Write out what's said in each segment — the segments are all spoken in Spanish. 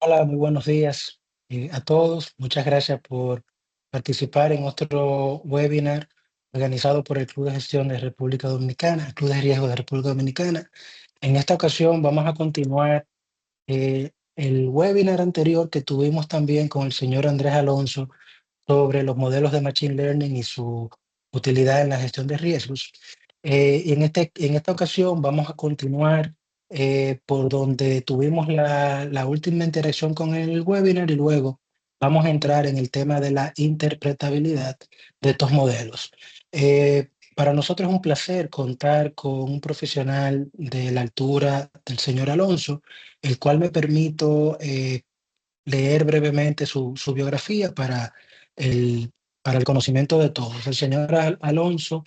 Hola, muy buenos días a todos. Muchas gracias por participar en otro webinar organizado por el Club de Gestión de República Dominicana, el Club de Riesgo de República Dominicana. En esta ocasión vamos a continuar el webinar anterior que tuvimos también con el señor Andrés Alonso sobre los modelos de Machine Learning y su utilidad en la gestión de riesgos. Y en esta ocasión vamos a continuar por donde tuvimos la última interacción con el webinar y luego vamos a entrar en el tema de la interpretabilidad de estos modelos. Para nosotros es un placer contar con un profesional de la altura del señor Alonso, el cual me permito leer brevemente su biografía el, para el conocimiento de todos. El señor Alonso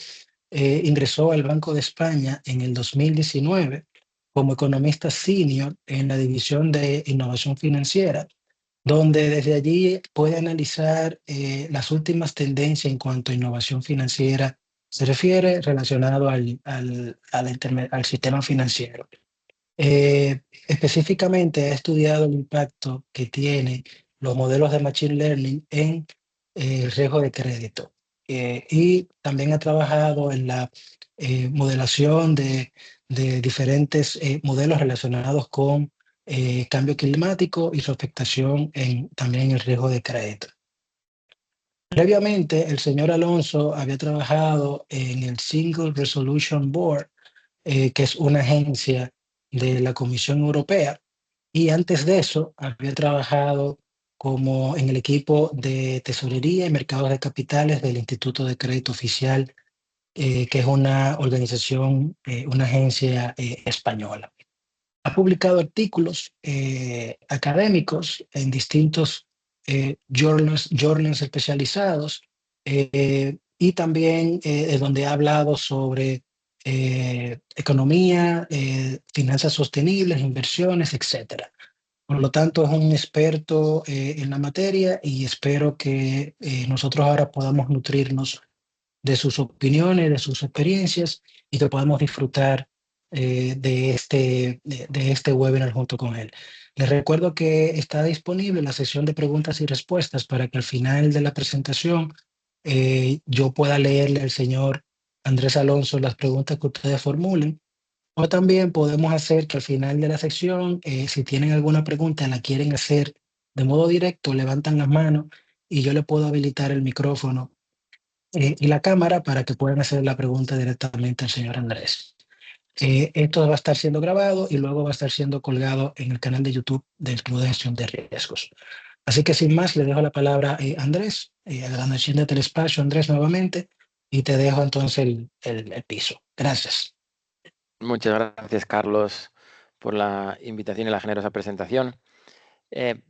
ingresó al Banco de España en el 2019 como economista senior en la división de innovación financiera, donde desde allí puede analizar las últimas tendencias en cuanto a innovación financiera se refiere relacionado al sistema financiero. Específicamente ha estudiado el impacto que tiene los modelos de Machine Learning en el riesgo de crédito. Y también ha trabajado en la modelación de diferentes modelos relacionados con cambio climático y su afectación también en el riesgo de crédito. Previamente, el señor Alonso había trabajado en el Single Resolution Board, que es una agencia de la Comisión Europea, y antes de eso había trabajado como en el equipo de tesorería y mercados de capitales del Instituto de Crédito Oficial, que es una organización, una agencia española. Ha publicado artículos académicos en distintos journals especializados, y también donde ha hablado sobre economía, finanzas sostenibles, inversiones, etcétera. Por lo tanto, es un experto en la materia y espero que nosotros ahora podamos nutrirnos de sus opiniones, de sus experiencias y que podamos disfrutar de este webinar junto con él. Les recuerdo que está disponible la sesión de preguntas y respuestas para que al final de la presentación yo pueda leerle al señor Andrés Alonso las preguntas que ustedes formulen. O también podemos hacer que al final de la sección, si tienen alguna pregunta, la quieren hacer de modo directo, levantan las manos y yo le puedo habilitar el micrófono y la cámara para que puedan hacer la pregunta directamente al señor Andrés. Esto va a estar siendo grabado y luego va a estar siendo colgado en el canal de YouTube del Club de Gestión de Riesgos. Así que sin más, le dejo la palabra a Andrés, agradeciéndote el espacio, Andrés, nuevamente, y te dejo entonces el piso. Gracias. Muchas gracias, Carlos, por la invitación y la generosa presentación. Eh,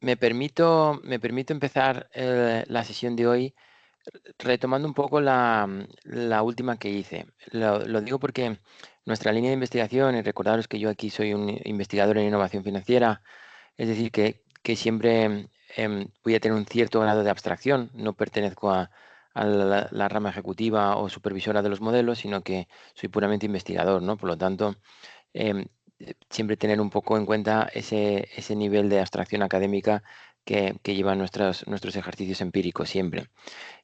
me permito empezar la sesión de hoy retomando un poco la última que hice. Lo digo porque nuestra línea de investigación, y recordaros que yo aquí soy un investigador en innovación financiera, es decir, que siempre voy a tener un cierto grado de abstracción, no pertenezco a la rama ejecutiva o supervisora de los modelos, sino que soy puramente investigador, ¿no? Por lo tanto, em, siempre tener un poco en cuenta ese nivel de abstracción académica que llevan nuestros ejercicios empíricos siempre.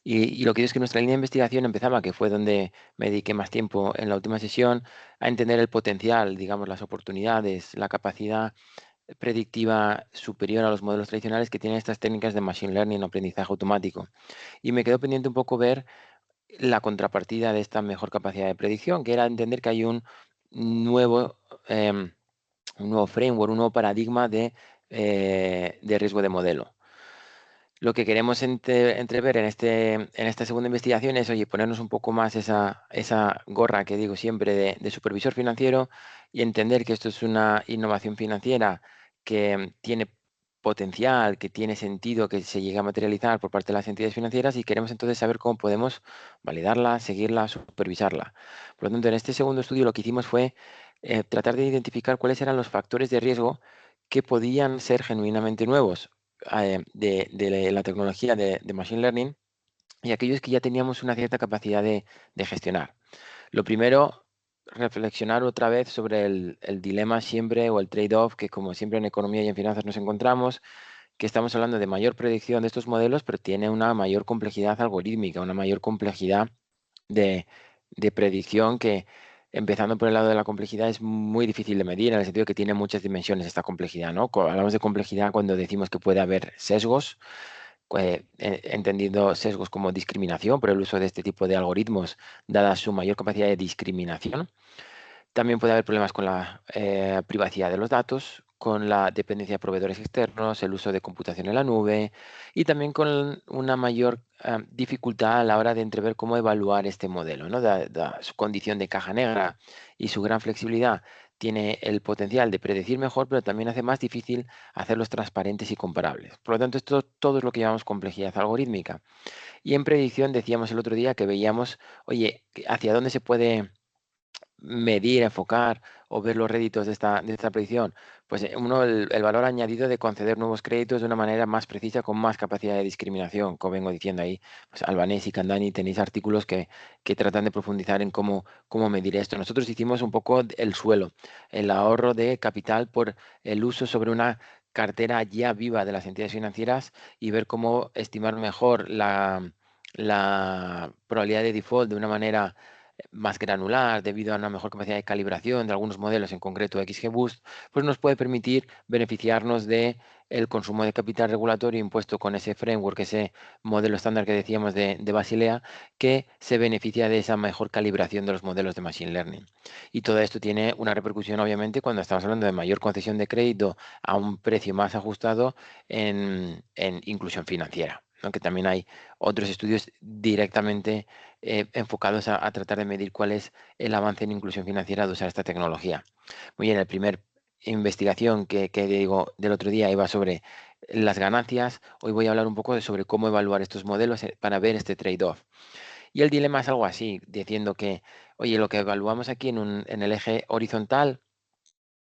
Y lo que es que nuestra línea de investigación empezaba, que fue donde me dediqué más tiempo en la última sesión, a entender el potencial, digamos, las oportunidades, la capacidad predictiva superior a los modelos tradicionales que tienen estas técnicas de machine learning o aprendizaje automático. Y me quedó pendiente un poco ver la contrapartida de esta mejor capacidad de predicción, que era entender que hay nuevo, em, un nuevo framework, un nuevo paradigma de riesgo de modelo. Lo que queremos entrever en esta segunda investigación es, oye, ponernos un poco más esa gorra que digo siempre de supervisor financiero y entender que esto es una innovación financiera que tiene potencial, que tiene sentido que se llegue a materializar por parte de las entidades financieras y queremos entonces saber cómo podemos validarla, seguirla, supervisarla. Por lo tanto, en este segundo estudio lo que hicimos fue tratar de identificar cuáles eran los factores de riesgo que podían ser genuinamente nuevos de la tecnología de Machine Learning y aquellos que ya teníamos una cierta capacidad de gestionar. Lo primero, reflexionar otra vez sobre el dilema siempre o el trade-off que como siempre en economía y en finanzas nos encontramos, que estamos hablando de mayor predicción de estos modelos, pero tiene una mayor complejidad algorítmica, una mayor complejidad de, de predicción que, empezando por el lado de la complejidad, es muy difícil de medir en el sentido que tiene muchas dimensiones esta complejidad, ¿no? Hablamos de complejidad cuando decimos que puede haber sesgos, entendiendo sesgos como discriminación por el uso de este tipo de algoritmos, dada su mayor capacidad de discriminación. También puede haber problemas con la privacidad de los datos, con la dependencia de proveedores externos, el uso de computación en la nube y también con una mayor dificultad a la hora de entrever cómo evaluar este modelo, ¿no? Su condición de caja negra y su gran flexibilidad tiene el potencial de predecir mejor, pero también hace más difícil hacerlos transparentes y comparables. Por lo tanto, esto todo es lo que llamamos complejidad algorítmica. Y en predicción decíamos el otro día que veíamos, oye, hacia dónde se puede medir, enfocar o ver los réditos de esta predicción? Pues uno, el valor añadido de conceder nuevos créditos de una manera más precisa, con más capacidad de discriminación, como vengo diciendo ahí, pues Albanés y Candani tenéis artículos que tratan de profundizar en cómo medir esto. Nosotros hicimos un poco el suelo, el ahorro de capital por el uso sobre una cartera ya viva de las entidades financieras y ver cómo estimar mejor la probabilidad de default de una manera más granular debido a una mejor capacidad de calibración de algunos modelos, en concreto XGBoost, pues nos puede permitir beneficiarnos de el consumo de capital regulatorio impuesto con ese framework, ese modelo estándar que decíamos de Basilea, que se beneficia de esa mejor calibración de los modelos de Machine Learning. Y todo esto tiene una repercusión, obviamente, cuando estamos hablando de mayor concesión de crédito a un precio más ajustado en inclusión financiera, ¿no? Que también hay otros estudios directamente enfocados a tratar de medir cuál es el avance en inclusión financiera de usar esta tecnología. Muy bien, el primer investigación que digo del otro día iba sobre las ganancias. Hoy voy a hablar un poco sobre cómo evaluar estos modelos para ver este trade-off. Y el dilema es algo así, diciendo que, oye, lo que evaluamos aquí en el eje horizontal,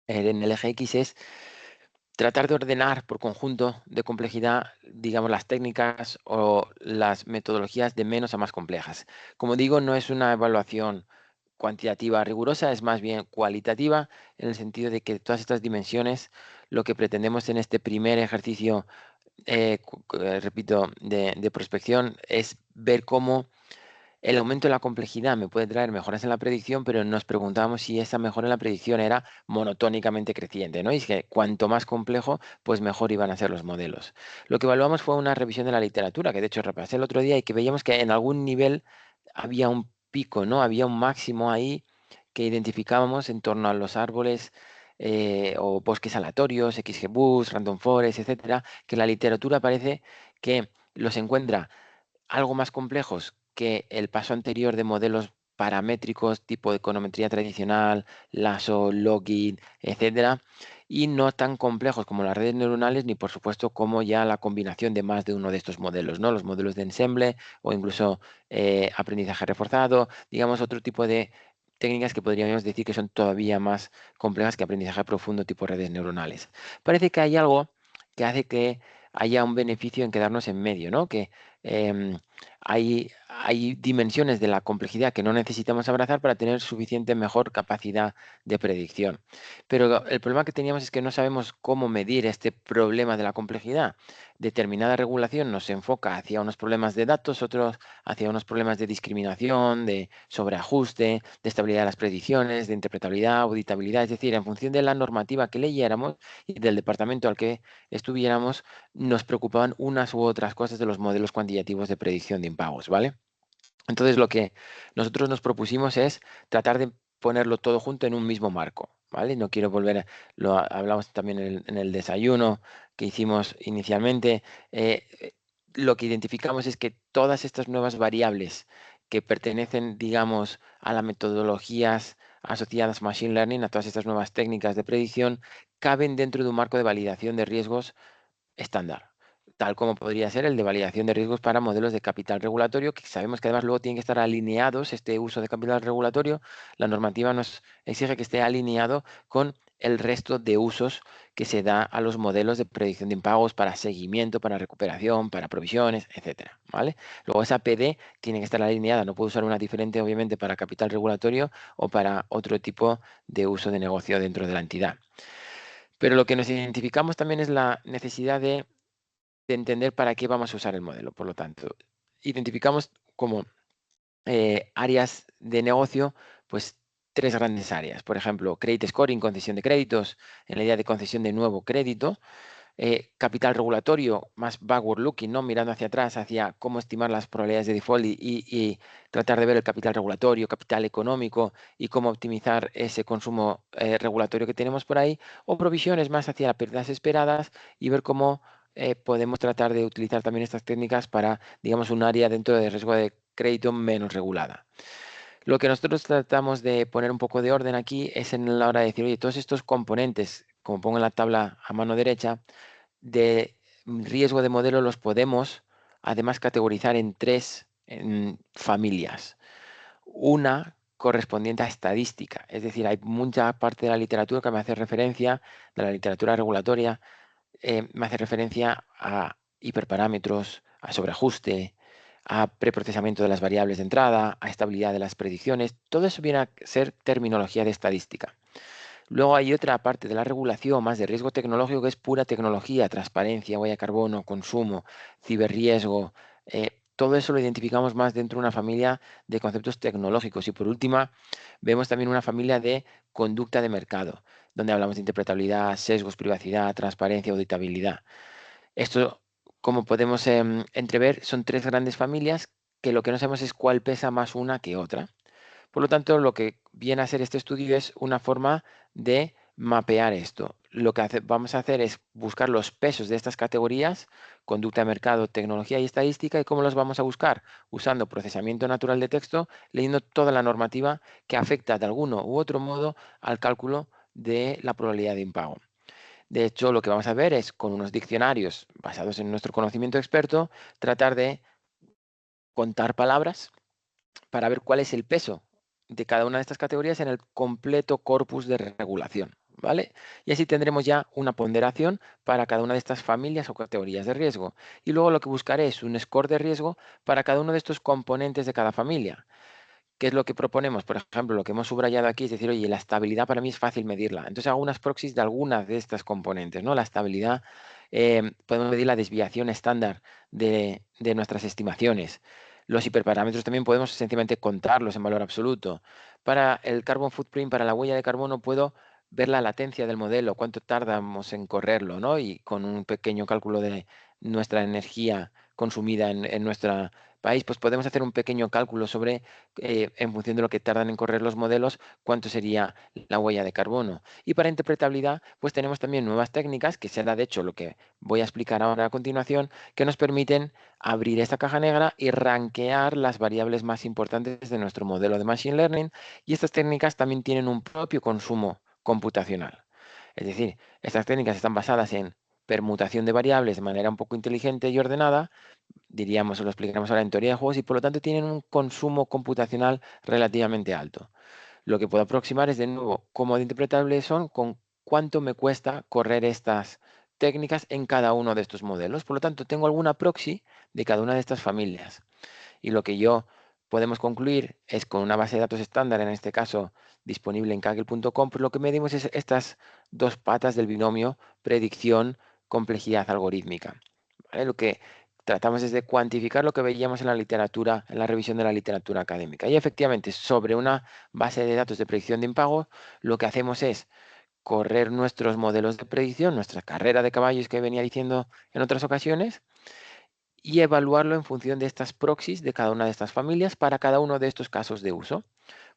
en el eje X, es tratar de ordenar por conjunto de complejidad, digamos, las técnicas o las metodologías de menos a más complejas. Como digo, no es una evaluación cuantitativa rigurosa, es más bien cualitativa, en el sentido de que todas estas dimensiones, lo que pretendemos en este primer ejercicio, repito, de prospección, es ver cómo el aumento de la complejidad me puede traer mejoras en la predicción, pero nos preguntábamos si esa mejora en la predicción era monotónicamente creciente, ¿no? Y es que cuanto más complejo, pues mejor iban a ser los modelos. Lo que evaluamos fue una revisión de la literatura, que de hecho repasé el otro día y que veíamos que en algún nivel había un pico, ¿no? Había un máximo ahí que identificábamos en torno a los árboles o bosques aleatorios, XGBoost, Random Forest, etcétera, que la literatura parece que los encuentra algo más complejos que el paso anterior de modelos paramétricos tipo de econometría tradicional, lasso, logit, etcétera, y no tan complejos como las redes neuronales, ni por supuesto como ya la combinación de más de uno de estos modelos, ¿no? Los modelos de ensemble o incluso aprendizaje reforzado, digamos otro tipo de técnicas que podríamos decir que son todavía más complejas que aprendizaje profundo tipo redes neuronales. Parece que hay algo que hace que haya un beneficio en quedarnos en medio, ¿no? Que em, hay dimensiones de la complejidad que no necesitamos abrazar para tener suficiente mejor capacidad de predicción. Pero el problema que teníamos es que no sabemos cómo medir este problema de la complejidad. Determinada regulación nos enfoca hacia unos problemas de datos, otros hacia unos problemas de discriminación, de sobreajuste, de estabilidad de las predicciones, de interpretabilidad, auditabilidad. Es decir, en función de la normativa que leyéramos y del departamento al que estuviéramos, nos preocupaban unas u otras cosas de los modelos cuantitativos de predicción de impagos, ¿vale? Entonces, lo que nosotros nos propusimos es tratar de ponerlo todo junto en un mismo marco, ¿vale? No quiero volver hablamos también en el desayuno que hicimos inicialmente. Lo que identificamos es que todas estas nuevas variables que pertenecen, digamos, a las metodologías asociadas a Machine Learning, a todas estas nuevas técnicas de predicción, caben dentro de un marco de validación de riesgos estándar. tal como podría ser el de validación de riesgos para modelos de capital regulatorio, que sabemos que además luego tienen que estar alineados este uso de capital regulatorio. La normativa nos exige que esté alineado con el resto de usos que se da a los modelos de predicción de impagos para seguimiento, para recuperación, para provisiones, etcétera, ¿vale? Luego esa PD tiene que estar alineada, no puedo usar una diferente obviamente para capital regulatorio o para otro tipo de uso de negocio dentro de la entidad. Pero lo que nos identificamos también es la necesidad de entender para qué vamos a usar el modelo. Por lo tanto, identificamos como áreas de negocio, pues tres grandes áreas. Por ejemplo, credit scoring, concesión de créditos, en la idea de concesión de nuevo crédito. Capital regulatorio, más backward looking, ¿no? Mirando hacia atrás, hacia cómo estimar las probabilidades de default y tratar de ver el capital regulatorio, capital económico y cómo optimizar ese consumo regulatorio que tenemos por ahí. O provisiones más hacia las pérdidas esperadas y ver cómo podemos tratar de utilizar también estas técnicas para, digamos, un área dentro de riesgo de crédito menos regulada. Lo que nosotros tratamos de poner un poco de orden aquí es en la hora de decir, oye, todos estos componentes, como pongo en la tabla a mano derecha, de riesgo de modelo los podemos además categorizar en tres familias. Una correspondiente a estadística, es decir, hay mucha parte de la literatura que me hace referencia, de la literatura regulatoria, me hace referencia a hiperparámetros, a sobreajuste, a preprocesamiento de las variables de entrada, a estabilidad de las predicciones. Todo eso viene a ser terminología de estadística. Luego hay otra parte de la regulación más de riesgo tecnológico que es pura tecnología, transparencia, huella de carbono, consumo, ciberriesgo. Todo eso lo identificamos más dentro de una familia de conceptos tecnológicos. Y por última, vemos también una familia de conducta de mercado, donde hablamos de interpretabilidad, sesgos, privacidad, transparencia, auditabilidad. Esto, como podemos entrever, son tres grandes familias que lo que no sabemos es cuál pesa más una que otra. Por lo tanto, lo que viene a ser este estudio es una forma de mapear esto. Lo que vamos a hacer es buscar los pesos de estas categorías, conducta de mercado, tecnología y estadística, y cómo los vamos a buscar, usando procesamiento natural de texto, leyendo toda la normativa que afecta de alguno u otro modo al cálculo de la probabilidad de impago. De hecho, lo que vamos a ver es, con unos diccionarios basados en nuestro conocimiento experto, tratar de contar palabras para ver cuál es el peso de cada una de estas categorías en el completo corpus de regulación, ¿vale? Y así tendremos ya una ponderación para cada una de estas familias o categorías de riesgo. Y luego lo que buscaré es un score de riesgo para cada uno de estos componentes de cada familia. ¿Qué es lo que proponemos? Por ejemplo, lo que hemos subrayado aquí es decir, oye, la estabilidad para mí es fácil medirla. Entonces hago unas proxies de algunas de estas componentes, ¿no? La estabilidad, podemos medir la desviación estándar de nuestras estimaciones. Los hiperparámetros también podemos sencillamente contarlos en valor absoluto. Para el carbon footprint, para la huella de carbono, puedo ver la latencia del modelo, cuánto tardamos en correrlo, ¿no? Y con un pequeño cálculo de nuestra energía consumida en nuestro país, pues podemos hacer un pequeño cálculo sobre en función de lo que tardan en correr los modelos, cuánto sería la huella de carbono. Y para interpretabilidad, pues tenemos también nuevas técnicas, que será de hecho lo que voy a explicar ahora a continuación, que nos permiten abrir esta caja negra y rankear las variables más importantes de nuestro modelo de Machine Learning. Y estas técnicas también tienen un propio consumo computacional. Es decir, estas técnicas están basadas en permutación de variables de manera un poco inteligente y ordenada, diríamos, o lo explicaremos ahora en teoría de juegos, y por lo tanto tienen un consumo computacional relativamente alto. Lo que puedo aproximar es de nuevo cómo de interpretables son con cuánto me cuesta correr estas técnicas en cada uno de estos modelos. Por lo tanto, tengo alguna proxy de cada una de estas familias. Y lo que yo podemos concluir es con una base de datos estándar, en este caso disponible en kaggle.com, pues lo que medimos es estas dos patas del binomio predicción, complejidad algorítmica. ¿Vale? Lo que tratamos es de cuantificar lo que veíamos en la literatura, en la revisión de la literatura académica. Y efectivamente, sobre una base de datos de predicción de impago, lo que hacemos es correr nuestros modelos de predicción, nuestra carrera de caballos que venía diciendo en otras ocasiones, y evaluarlo en función de estas proxies de cada una de estas familias para cada uno de estos casos de uso.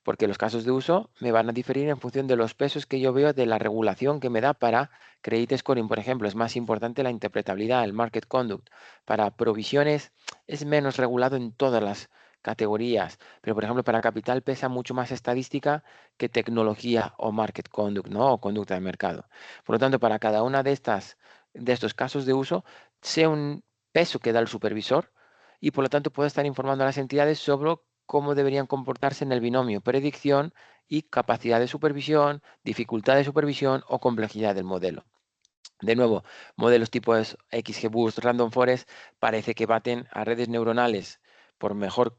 Porque los casos de uso me van a diferir en función de los pesos que yo veo de la regulación que me da para credit scoring, por ejemplo. Es más importante la interpretabilidad, el market conduct. Para provisiones es menos regulado en todas las categorías, pero por ejemplo para capital pesa mucho más estadística que tecnología o market conduct, ¿no? O conducta de mercado. Por lo tanto, para cada una de estos casos de uso, sé un peso que da el supervisor y por lo tanto puedo estar informando a las entidades sobre cómo deberían comportarse en el binomio predicción y capacidad de supervisión, dificultad de supervisión o complejidad del modelo. De nuevo, modelos tipo XGBoost, Random Forest parece que baten a redes neuronales por menor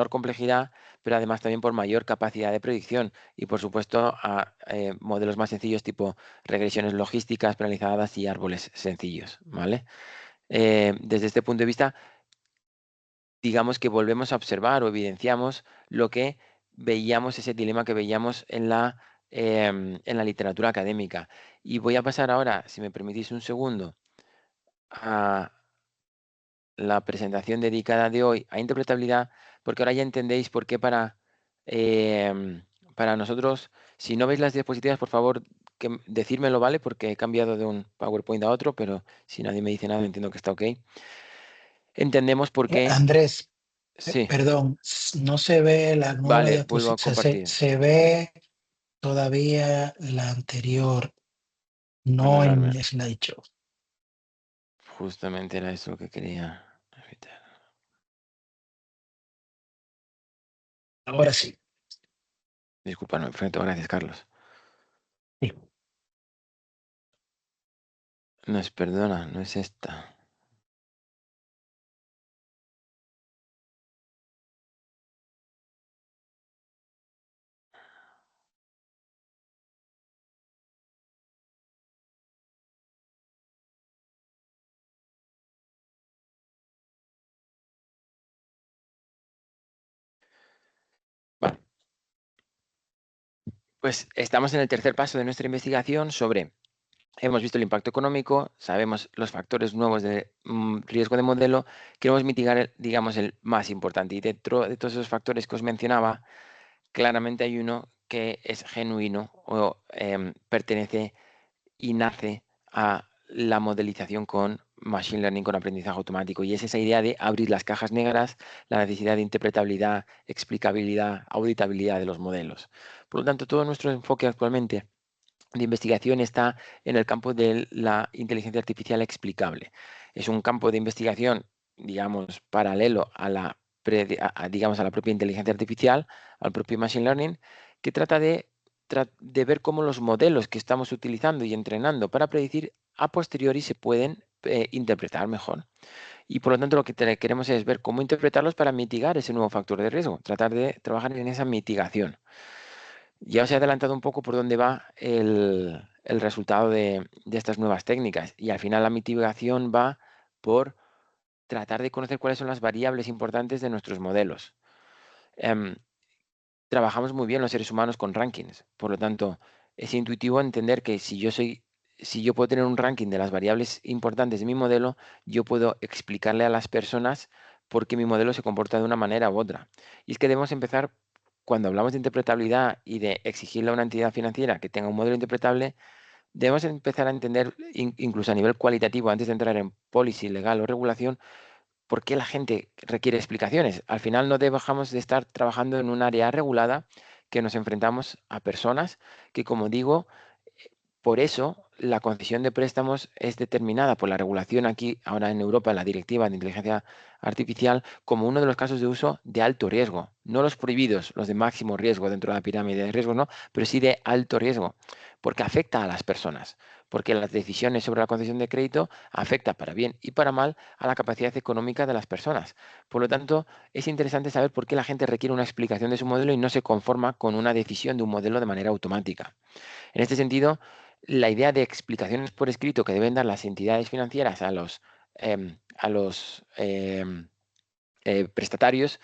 complejidad, pero además también por mayor capacidad de predicción y por supuesto a modelos más sencillos tipo regresiones logísticas penalizadas y árboles sencillos, ¿vale? Desde este punto de vista, digamos que volvemos a observar o evidenciamos lo que veíamos, ese dilema que veíamos en la literatura académica. Y voy a pasar ahora, si me permitís un segundo, a la presentación dedicada de hoy a interpretabilidad, porque ahora ya entendéis por qué para nosotros, si no veis las diapositivas, por favor, decírmelo, ¿vale? Porque he cambiado de un PowerPoint a otro, pero si nadie me dice nada, entiendo que está ok. Entendemos por qué. Andrés, Sí, perdón, no se ve la nueva vale, vuelvo a diapositiva, compartir. se ve todavía la anterior, no Perdonadme, en slideshow. justamente era eso lo que quería evitar. Ahora sí. Disculpadme, perfecto, gracias, Carlos. Sí. No es perdona, no es esta. Vale, pues estamos en el tercer paso de nuestra investigación sobre. Hemos visto el impacto económico, sabemos los factores nuevos de riesgo de modelo, queremos mitigar, digamos, el más importante. Y dentro de todos esos factores que os mencionaba, claramente hay uno que es genuino o pertenece y nace a la modelización con Machine Learning, con aprendizaje automático. Y es esa idea de abrir las cajas negras, la necesidad de interpretabilidad, explicabilidad, auditabilidad de los modelos. Por lo tanto, todo nuestro enfoque actualmente de investigación está en el campo de la inteligencia artificial explicable. Es un campo de investigación, digamos, paralelo a digamos, a la propia inteligencia artificial, al propio machine learning, que trata de ver cómo los modelos que estamos utilizando y entrenando para predecir a posteriori se pueden interpretar mejor. Y por lo tanto lo que queremos es ver cómo interpretarlos para mitigar ese nuevo factor de riesgo, tratar de trabajar en esa mitigación. Ya os he adelantado un poco por dónde va el resultado de estas nuevas técnicas y al final la mitigación va por tratar de conocer cuáles son las variables importantes de nuestros modelos. Em, Trabajamos muy bien los seres humanos con rankings, por lo tanto es intuitivo entender que si yo puedo tener un ranking de las variables importantes de mi modelo, yo puedo explicarle a las personas por qué mi modelo se comporta de una manera u otra. Y es que debemos empezar, cuando hablamos de interpretabilidad y de exigirle a una entidad financiera que tenga un modelo interpretable, debemos empezar a entender, incluso a nivel cualitativo, antes de entrar en policy, legal o regulación, por qué la gente requiere explicaciones. Al final no dejamos de estar trabajando en un área regulada que nos enfrentamos a personas que, como digo, por eso la concesión de préstamos es determinada por la regulación aquí, ahora en Europa, en la Directiva de Inteligencia Artificial, como uno de los casos de uso de alto riesgo. No los prohibidos, los de máximo riesgo dentro de la pirámide de riesgo, no, pero sí de alto riesgo, porque afecta a las personas, porque las decisiones sobre la concesión de crédito afecta para bien y para mal a la capacidad económica de las personas. Por lo tanto, es interesante saber por qué la gente requiere una explicación de su modelo y no se conforma con una decisión de un modelo de manera automática. En este sentido, la idea de explicaciones por escrito que deben dar las entidades financieras a los prestatarios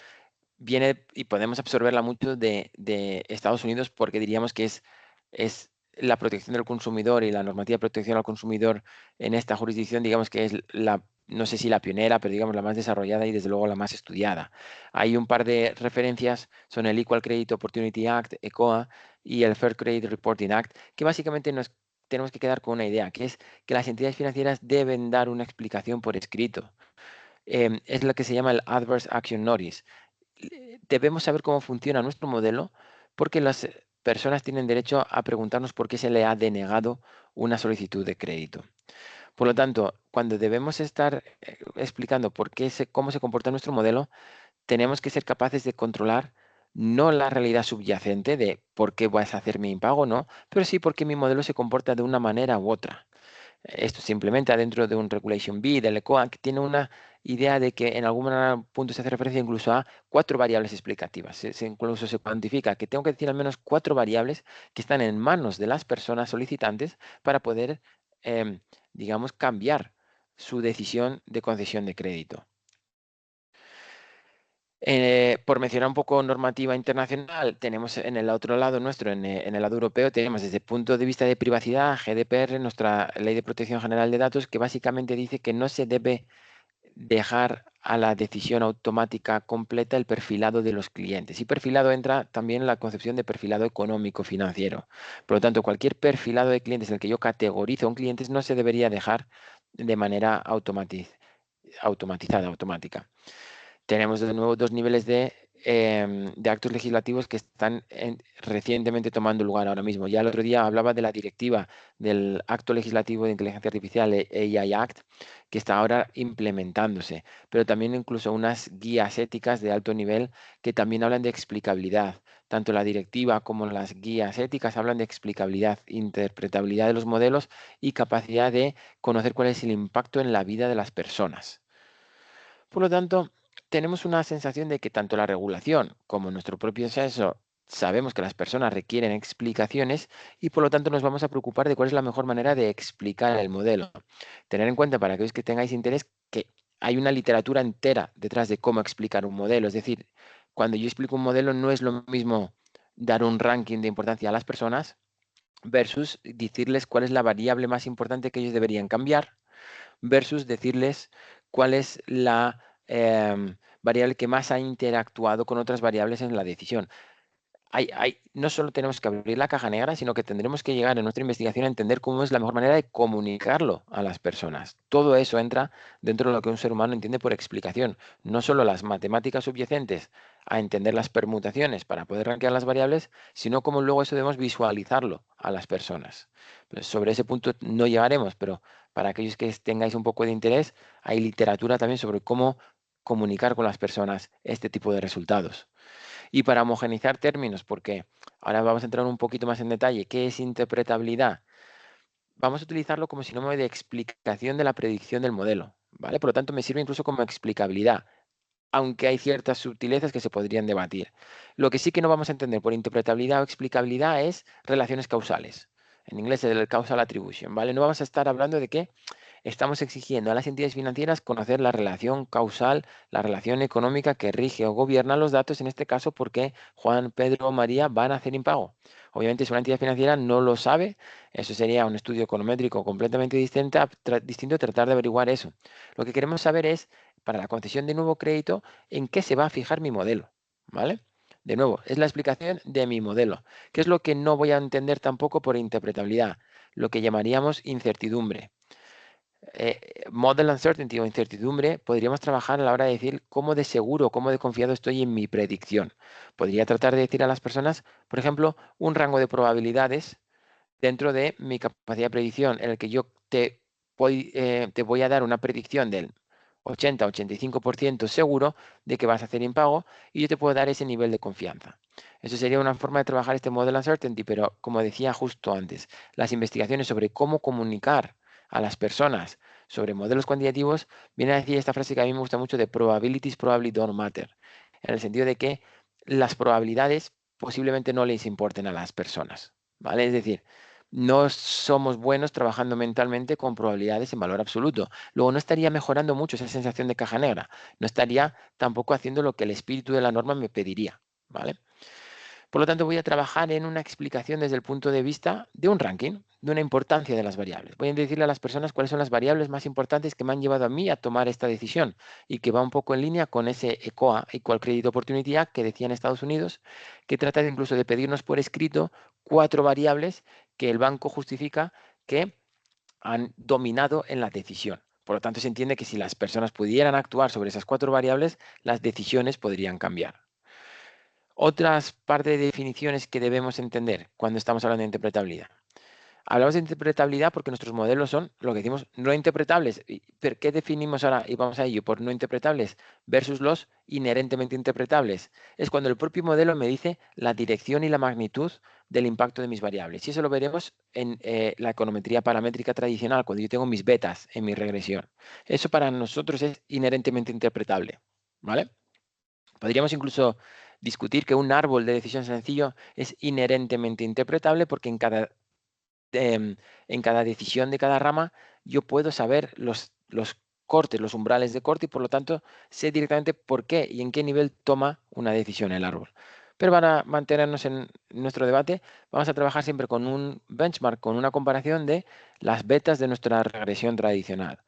viene y podemos absorberla mucho de Estados Unidos porque diríamos que es la protección del consumidor y la normativa de protección al consumidor en esta jurisdicción, digamos que es no sé si la pionera, pero digamos la más desarrollada y desde luego la más estudiada. Hay un par de referencias, son el Equal Credit Opportunity Act, ECOA, y el Fair Credit Reporting Act, que básicamente nos tenemos que quedar con una idea, que es que las entidades financieras deben dar una explicación por escrito. Es lo que se llama el Adverse Action Notice. Debemos saber cómo funciona nuestro modelo porque las personas tienen derecho a preguntarnos por qué se le ha denegado una solicitud de crédito. Por lo tanto, cuando debemos estar explicando cómo se comporta nuestro modelo, tenemos que ser capaces de controlar no la realidad subyacente de por qué vas a hacer mi impago, no, pero sí por qué mi modelo se comporta de una manera u otra. Esto se implementa dentro de un Regulation B del ECOA, que tiene una idea de que en algún punto se hace referencia incluso a cuatro variables explicativas. Incluso se cuantifica que tengo que decir al menos cuatro variables que están en manos de las personas solicitantes para poder, em, digamos, cambiar su decisión de concesión de crédito. Por mencionar un poco normativa internacional, tenemos en el otro lado nuestro, en el lado europeo, tenemos desde el punto de vista de privacidad, GDPR, nuestra Ley de Protección General de Datos, que básicamente dice que no se debe dejar a la decisión automática completa el perfilado de los clientes. Y perfilado entra también en la concepción de perfilado económico financiero. Por lo tanto, cualquier perfilado de clientes en el que yo categorizo a un cliente no se debería dejar de manera automatizada, automática. Tenemos de nuevo dos niveles de actos legislativos que están recientemente tomando lugar ahora mismo. Ya el otro día hablaba de la directiva del acto legislativo de inteligencia artificial, AI Act, que está ahora implementándose, pero también incluso unas guías éticas de alto nivel que también hablan de explicabilidad. Tanto la directiva como las guías éticas hablan de explicabilidad, interpretabilidad de los modelos y capacidad de conocer cuál es el impacto en la vida de las personas. Por lo tanto, tenemos una sensación de que tanto la regulación como nuestro propio censo sabemos que las personas requieren explicaciones y por lo tanto nos vamos a preocupar de cuál es la mejor manera de explicar el modelo. Tener en cuenta para aquellos que tengáis interés que hay una literatura entera detrás de cómo explicar un modelo. Es decir, cuando yo explico un modelo no es lo mismo dar un ranking de importancia a las personas versus decirles cuál es la variable más importante que ellos deberían cambiar versus decirles cuál es la variable que más ha interactuado con otras variables en la decisión. No solo tenemos que abrir la caja negra, sino que tendremos que llegar en nuestra investigación a entender cómo es la mejor manera de comunicarlo a las personas. Todo eso entra dentro de lo que un ser humano entiende por explicación. No solo las matemáticas subyacentes a entender las permutaciones para poder rankear las variables, sino cómo luego eso debemos visualizarlo a las personas. Pues sobre ese punto no llegaremos, pero para aquellos que tengáis un poco de interés, hay literatura también sobre cómo comunicar con las personas este tipo de resultados. Y para homogeneizar términos, porque ahora vamos a entrar un poquito más en detalle, ¿qué es interpretabilidad? Vamos a utilizarlo como sinónimo de explicación de la predicción del modelo, ¿vale? Por lo tanto, me sirve incluso como explicabilidad, aunque hay ciertas sutilezas que se podrían debatir. Lo que sí que no vamos a entender por interpretabilidad o explicabilidad es relaciones causales. En inglés es el causal attribution, ¿vale? No vamos a estar hablando de que estamos exigiendo a las entidades financieras conocer la relación causal, la relación económica que rige o gobierna los datos, en este caso porque Juan, Pedro o María van a hacer impago. Obviamente, si una entidad financiera no lo sabe, eso sería un estudio econométrico completamente distinto tratar de averiguar eso. Lo que queremos saber es, para la concesión de nuevo crédito, en qué se va a fijar mi modelo, ¿vale? De nuevo, es la explicación de mi modelo. ¿Qué es lo que no voy a entender tampoco por interpretabilidad? Lo que llamaríamos incertidumbre. Model uncertainty o incertidumbre, podríamos trabajar a la hora de decir cómo de seguro, cómo de confiado estoy en mi predicción. Podría tratar de decir a las personas, por ejemplo, un rango de probabilidades dentro de mi capacidad de predicción, en el que yo te voy a dar una predicción del 80-85% seguro de que vas a hacer impago y yo te puedo dar ese nivel de confianza. Eso sería una forma de trabajar este model uncertainty, pero como decía justo antes, las investigaciones sobre cómo comunicar a las personas sobre modelos cuantitativos viene a decir esta frase que a mí me gusta mucho de probabilities probably don't matter, en el sentido de que las probabilidades posiblemente no les importen a las personas, ¿vale? Es decir, no somos buenos trabajando mentalmente con probabilidades en valor absoluto. Luego no estaría mejorando mucho esa sensación de caja negra. No estaría tampoco haciendo lo que el espíritu de la norma me pediría, ¿vale? Por lo tanto, voy a trabajar en una explicación desde el punto de vista de un ranking, de una importancia de las variables. Voy a decirle a las personas cuáles son las variables más importantes que me han llevado a mí a tomar esta decisión y que va un poco en línea con ese ECOA, Equal Credit Opportunity Act, que decía en Estados Unidos, que trata incluso de pedirnos por escrito cuatro variables que el banco justifica que han dominado en la decisión. Por lo tanto, se entiende que si las personas pudieran actuar sobre esas cuatro variables, las decisiones podrían cambiar. Otras par de definiciones que debemos entender cuando estamos hablando de interpretabilidad. Hablamos de interpretabilidad porque nuestros modelos son lo que decimos no interpretables. ¿Pero qué definimos ahora? Y vamos a ello por no interpretables versus los inherentemente interpretables. Es cuando el propio modelo me dice la dirección y la magnitud del impacto de mis variables. Y eso lo veremos en la econometría paramétrica tradicional, cuando yo tengo mis betas en mi regresión. Eso para nosotros es inherentemente interpretable. ¿Vale? Podríamos incluso discutir que un árbol de decisión sencillo es inherentemente interpretable porque en cada decisión de cada rama yo puedo saber los cortes, los umbrales de corte y por lo tanto sé directamente por qué y en qué nivel toma una decisión el árbol. Pero para mantenernos en nuestro debate, vamos a trabajar siempre con un benchmark, con una comparación de las betas de nuestra regresión tradicional.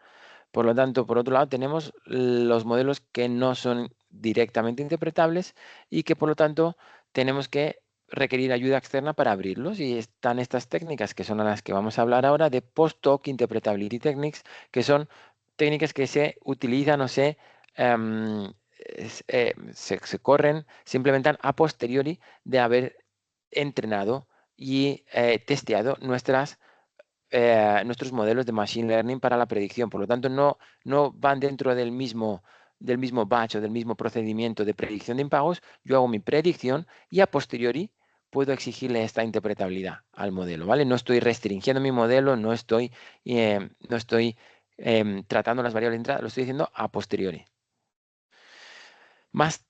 Por lo tanto, por otro lado, tenemos los modelos que no son directamente interpretables y que, por lo tanto, tenemos que requerir ayuda externa para abrirlos. Y están estas técnicas, que son a las que vamos a hablar ahora, de Post-Hoc Interpretability Techniques, que son técnicas que se utilizan o em, se corren, se implementan a posteriori de haber entrenado y testeado nuestros modelos de Machine Learning para la predicción. Por lo tanto, no van dentro del mismo batch o del mismo procedimiento de predicción de impagos. Yo hago mi predicción y a posteriori puedo exigirle esta interpretabilidad al modelo, ¿vale? No estoy restringiendo mi modelo, no estoy tratando las variables de entrada, lo estoy diciendo a posteriori. Más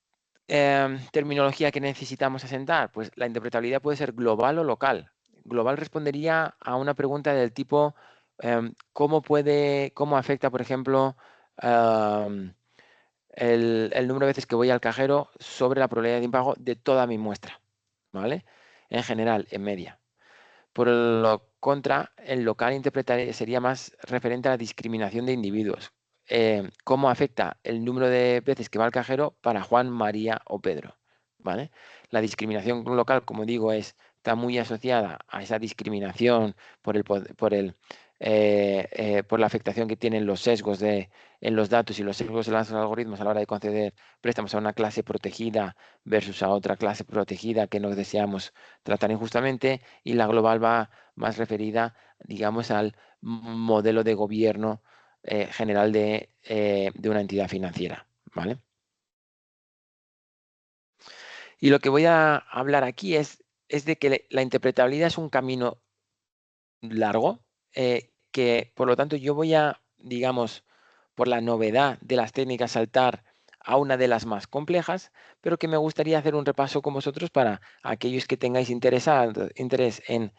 terminología que necesitamos asentar, pues la interpretabilidad puede ser global o local. Global respondería a una pregunta del tipo, ¿cómo afecta, por ejemplo, el número de veces que voy al cajero sobre la probabilidad de impago de toda mi muestra? ¿Vale? En general, en media. Por lo contra, el local sería más referente a la discriminación de individuos. ¿Cómo afecta el número de veces que va al cajero para Juan, María o Pedro? ¿Vale? La discriminación local, como digo, está muy asociada a esa discriminación por la afectación que tienen los sesgos en los datos y los sesgos en los algoritmos a la hora de conceder préstamos a una clase protegida versus a otra clase protegida que no deseamos tratar injustamente, y la global va más referida, digamos, al modelo de gobierno general de una entidad financiera, ¿vale? Y lo que voy a hablar aquí es de que la interpretabilidad es un camino largo, que por lo tanto yo voy a, digamos, por la novedad de las técnicas, saltar a una de las más complejas, pero que me gustaría hacer un repaso con vosotros para aquellos que tengáis interés en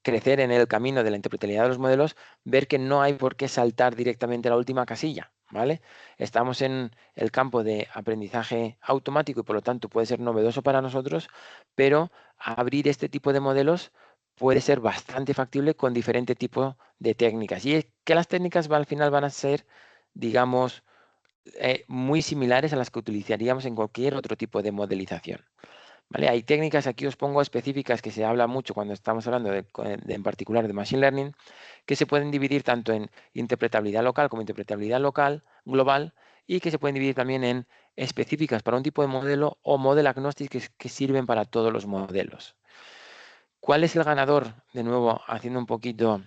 crecer en el camino de la interpretabilidad de los modelos, ver que no hay por qué saltar directamente a la última casilla, ¿vale? Estamos en el campo de aprendizaje automático y por lo tanto puede ser novedoso para nosotros, pero abrir este tipo de modelos puede ser bastante factible con diferente tipo de técnicas. Y es que las técnicas al final van a ser, digamos, muy similares a las que utilizaríamos en cualquier otro tipo de modelización. ¿Vale? Hay técnicas, aquí os pongo específicas, que se habla mucho cuando estamos hablando en particular de Machine Learning, que se pueden dividir tanto en interpretabilidad local como interpretabilidad global, y que se pueden dividir también en específicas para un tipo de modelo o model agnostic que sirven para todos los modelos. ¿Cuál es el ganador? De nuevo, haciendo un poquito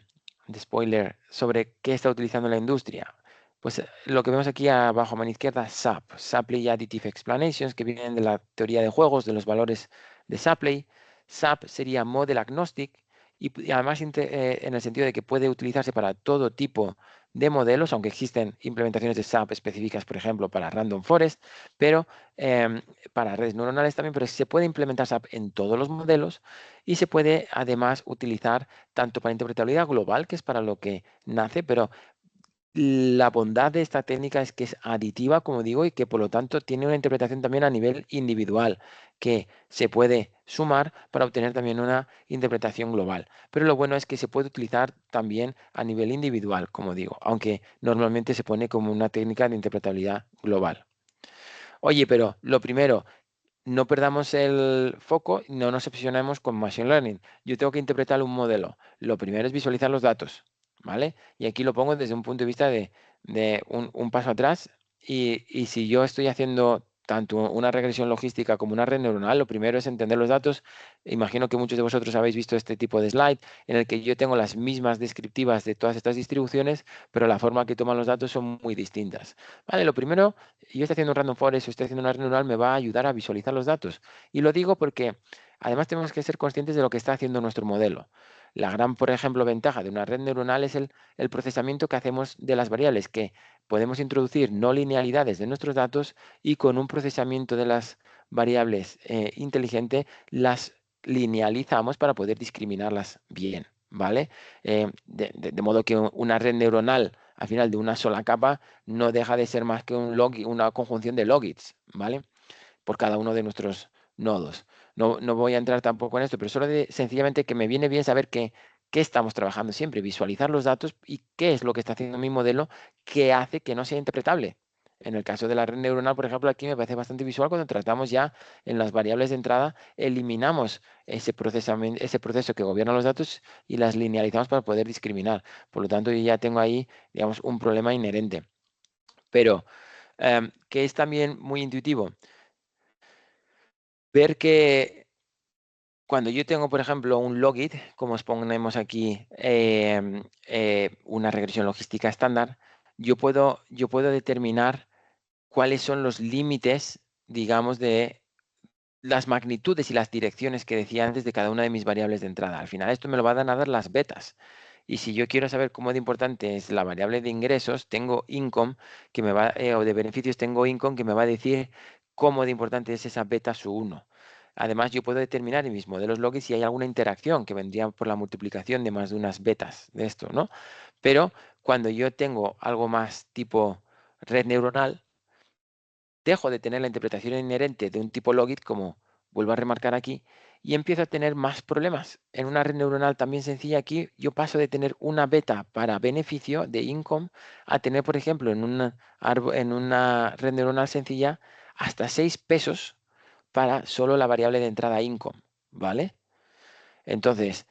de spoiler sobre qué está utilizando la industria. Pues lo que vemos aquí abajo a mano izquierda, SAP, Shapley Additive Explanations, que vienen de la teoría de juegos, de los valores de Shapley. SAP sería Model Agnostic y además en el sentido de que puede utilizarse para todo tipo de modelos, aunque existen implementaciones de SAP específicas, por ejemplo, para Random Forest, pero para redes neuronales también, pero se puede implementar SAP en todos los modelos y se puede además utilizar tanto para interpretabilidad global, que es para lo que nace, pero la bondad de esta técnica es que es aditiva, como digo, y que por lo tanto tiene una interpretación también a nivel individual, que se puede sumar para obtener también una interpretación global. Pero lo bueno es que se puede utilizar también a nivel individual, como digo, aunque normalmente se pone como una técnica de interpretabilidad global. Oye, pero lo primero, no perdamos el foco, no nos obsesionemos con Machine Learning. Yo tengo que interpretar un modelo. Lo primero es visualizar los datos, ¿vale? Y aquí lo pongo desde un punto de vista de un paso atrás. Y si yo estoy haciendo tanto una regresión logística como una red neuronal, lo primero es entender los datos. Imagino que muchos de vosotros habéis visto este tipo de slide en el que yo tengo las mismas descriptivas de todas estas distribuciones, pero la forma que toman los datos son muy distintas. Vale, lo primero, yo estoy haciendo un random forest o estoy haciendo una red neuronal, me va a ayudar a visualizar los datos. Y lo digo porque además tenemos que ser conscientes de lo que está haciendo nuestro modelo. La gran, por ejemplo, ventaja de una red neuronal es el procesamiento que hacemos de las variables, que podemos introducir no linealidades de nuestros datos y con un procesamiento de las variables inteligente las linealizamos para poder discriminarlas bien, ¿vale? De modo que una red neuronal al final de una sola capa no deja de ser más que una conjunción de logits, ¿vale? Por cada uno de nuestros nodos. No voy a entrar tampoco en esto, pero solo sencillamente que me viene bien saber qué estamos trabajando siempre, visualizar los datos y qué es lo que está haciendo mi modelo que hace que no sea interpretable. En el caso de la red neuronal, por ejemplo, aquí me parece bastante visual cuando tratamos ya en las variables de entrada, eliminamos ese procesamiento, ese proceso que gobierna los datos y las linealizamos para poder discriminar. Por lo tanto, yo ya tengo ahí, digamos, un problema inherente. Pero, que es también muy intuitivo, ver que cuando yo tengo, por ejemplo, un logit, como os ponemos aquí, una regresión logística estándar, yo puedo determinar cuáles son los límites, digamos, de las magnitudes y las direcciones que decía antes de cada una de mis variables de entrada. Al final esto me lo van a dar las betas. Y si yo quiero saber cómo de importante es la variable de ingresos, tengo income o de beneficios tengo income que me va a decir cómo de importante es esa beta su uno. Además, yo puedo determinar en mis modelos logis si hay alguna interacción que vendría por la multiplicación de más de unas betas de esto, ¿no? Pero cuando yo tengo algo más tipo red neuronal, dejo de tener la interpretación inherente de un tipo logit, como vuelvo a remarcar aquí, y empiezo a tener más problemas. En una red neuronal también sencilla aquí, yo paso de tener una beta para beneficio de income a tener, por ejemplo, en una red neuronal sencilla, hasta 6 pesos para solo la variable de entrada income, ¿vale? Entonces,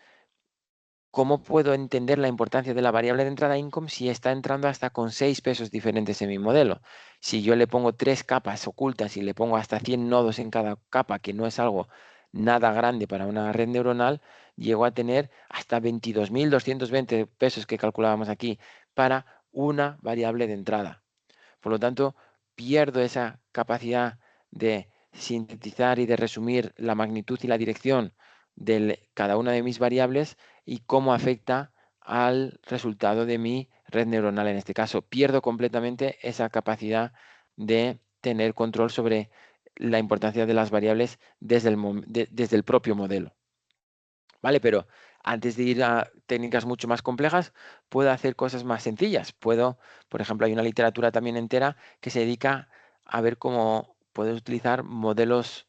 ¿cómo puedo entender la importancia de la variable de entrada income si está entrando hasta con 6 pesos diferentes en mi modelo? Si yo le pongo 3 capas ocultas y le pongo hasta 100 nodos en cada capa, que no es algo nada grande para una red neuronal, llego a tener hasta 22.220 pesos que calculábamos aquí para una variable de entrada. Por lo tanto, pierdo esa capacidad de sintetizar y de resumir la magnitud y la dirección de cada una de mis variables y cómo afecta al resultado de mi red neuronal en este caso. Pierdo completamente esa capacidad de tener control sobre la importancia de las variables desde el propio modelo. ¿Vale? Pero antes de ir a técnicas mucho más complejas, puedo hacer cosas más sencillas. Por ejemplo, hay una literatura también entera que se dedica a ver cómo puedes utilizar modelos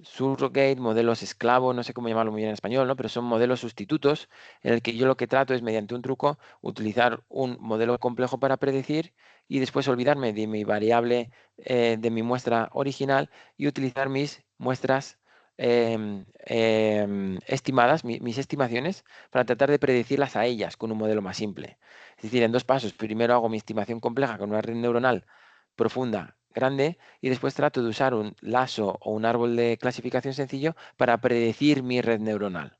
surrogate, modelos esclavo, no sé cómo llamarlo muy bien en español, ¿no? Pero son modelos sustitutos en el que yo lo que trato es, mediante un truco, utilizar un modelo complejo para predecir y después olvidarme de mi variable, de mi muestra original y utilizar mis muestras estimadas, mis estimaciones, para tratar de predecirlas a ellas con un modelo más simple. Es decir, en dos pasos. Primero hago mi estimación compleja con una red neuronal profunda, grande, y después trato de usar un lazo o un árbol de clasificación sencillo para predecir mi red neuronal.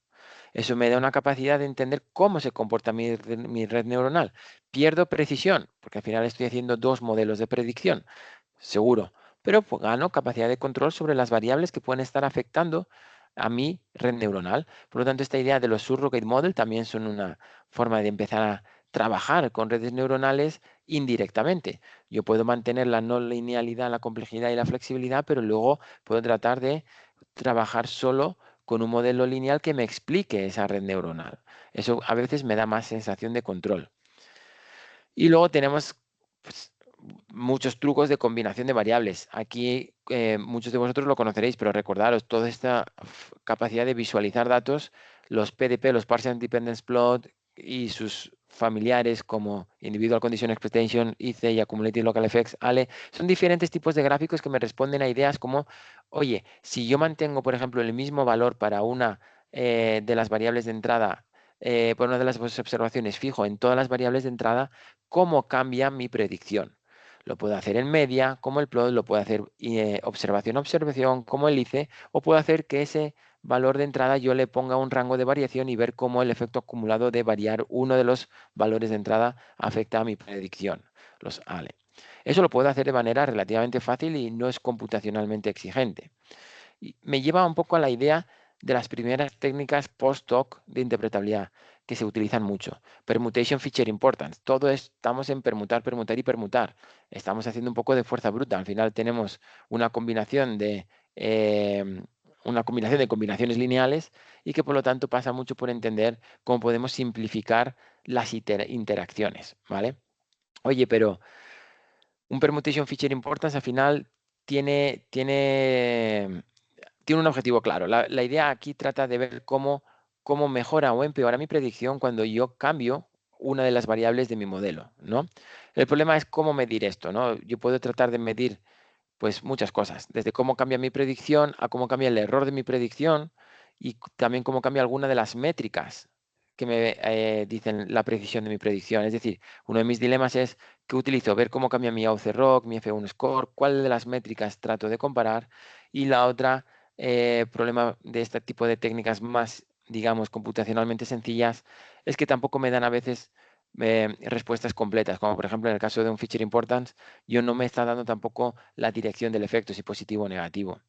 Eso me da una capacidad de entender cómo se comporta mi red neuronal. Pierdo precisión, porque al final estoy haciendo dos modelos de predicción, seguro, pero pues, gano capacidad de control sobre las variables que pueden estar afectando a mi red neuronal. Por lo tanto, esta idea de los surrogate model también son una forma de empezar a trabajar con redes neuronales indirectamente. Yo puedo mantener la no linealidad, la complejidad y la flexibilidad, pero luego puedo tratar de trabajar solo con un modelo lineal que me explique esa red neuronal. Eso a veces me da más sensación de control. Y luego tenemos pues, muchos trucos de combinación de variables. Aquí muchos de vosotros lo conoceréis, pero recordaros toda esta capacidad de visualizar datos, los PDP, los Partial Dependence Plot y sus familiares como Individual Condition Expectation, IC y Accumulated Local Effects, ALE, son diferentes tipos de gráficos que me responden a ideas como, oye, si yo mantengo, por ejemplo, el mismo valor para una de las variables de entrada, por una de las observaciones fijo en todas las variables de entrada, ¿cómo cambia mi predicción? Lo puedo hacer en media, como el plot, lo puedo hacer observación-observación, como el ICE, o puedo hacer que ese valor de entrada yo le ponga un rango de variación y ver cómo el efecto acumulado de variar uno de los valores de entrada afecta a mi predicción, los ALE. Eso lo puedo hacer de manera relativamente fácil y no es computacionalmente exigente. Y me lleva un poco a la idea de las primeras técnicas post-hoc de interpretabilidad que se utilizan mucho. Permutation feature importance. Estamos en permutar, permutar y permutar. Estamos haciendo un poco de fuerza bruta. Al final tenemos una combinación eh, de combinaciones lineales y que por lo tanto pasa mucho por entender cómo podemos simplificar las interacciones, ¿vale? Oye, pero un permutation feature importance al final tiene un objetivo claro. La idea aquí trata de ver cómo mejora o empeora mi predicción cuando yo cambio una de las variables de mi modelo, ¿no? El problema es cómo medir esto, ¿no? Yo puedo tratar de medir pues muchas cosas, desde cómo cambia mi predicción a cómo cambia el error de mi predicción y también cómo cambia alguna de las métricas que me dicen la precisión de mi predicción. Es decir, uno de mis dilemas es que utilizo ver cómo cambia mi AUC-ROC, mi F1 score, cuál de las métricas trato de comparar y la otra problema de este tipo de técnicas más, digamos, computacionalmente sencillas es que tampoco me dan a veces respuestas completas, como por ejemplo en el caso de un feature importance yo no me está dando tampoco la dirección del efecto, si positivo o negativo.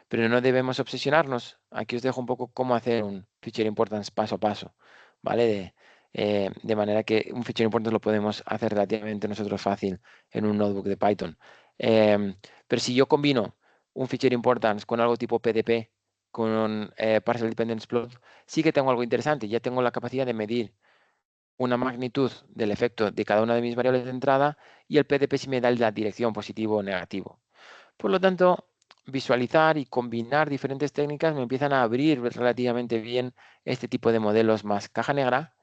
Pero no debemos obsesionarnos. Aquí os dejo un poco cómo hacer un feature importance paso a paso, ¿vale? De manera que un feature importance lo podemos hacer relativamente nosotros fácil en un notebook de Python. Pero si yo combino un feature importance con algo tipo PDP, con Partial Dependence Plot, sí que tengo algo interesante. Ya tengo la capacidad de medir una magnitud del efecto de cada una de mis variables de entrada y el PDP sí me da la dirección positivo o negativo. Por lo tanto, visualizar y combinar diferentes técnicas me empiezan a abrir relativamente bien este tipo de modelos más caja negra,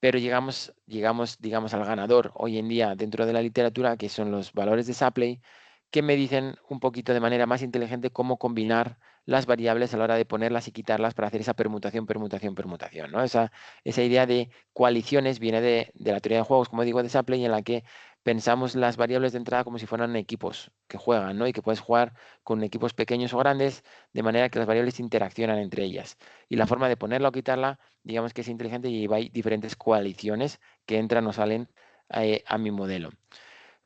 pero digamos, al ganador hoy en día dentro de la literatura, que son los valores de Shapley, que me dicen un poquito de manera más inteligente cómo combinar las variables a la hora de ponerlas y quitarlas para hacer esa permutación, permutación, permutación, ¿no? Esa idea de coaliciones viene de la teoría de juegos, como digo, de Shapley, en la que pensamos las variables de entrada como si fueran equipos que juegan, ¿no? Y que puedes jugar con equipos pequeños o grandes, de manera que las variables interaccionan entre ellas. Y la forma de ponerla o quitarla digamos que es inteligente y hay diferentes coaliciones que entran o salen a mi modelo.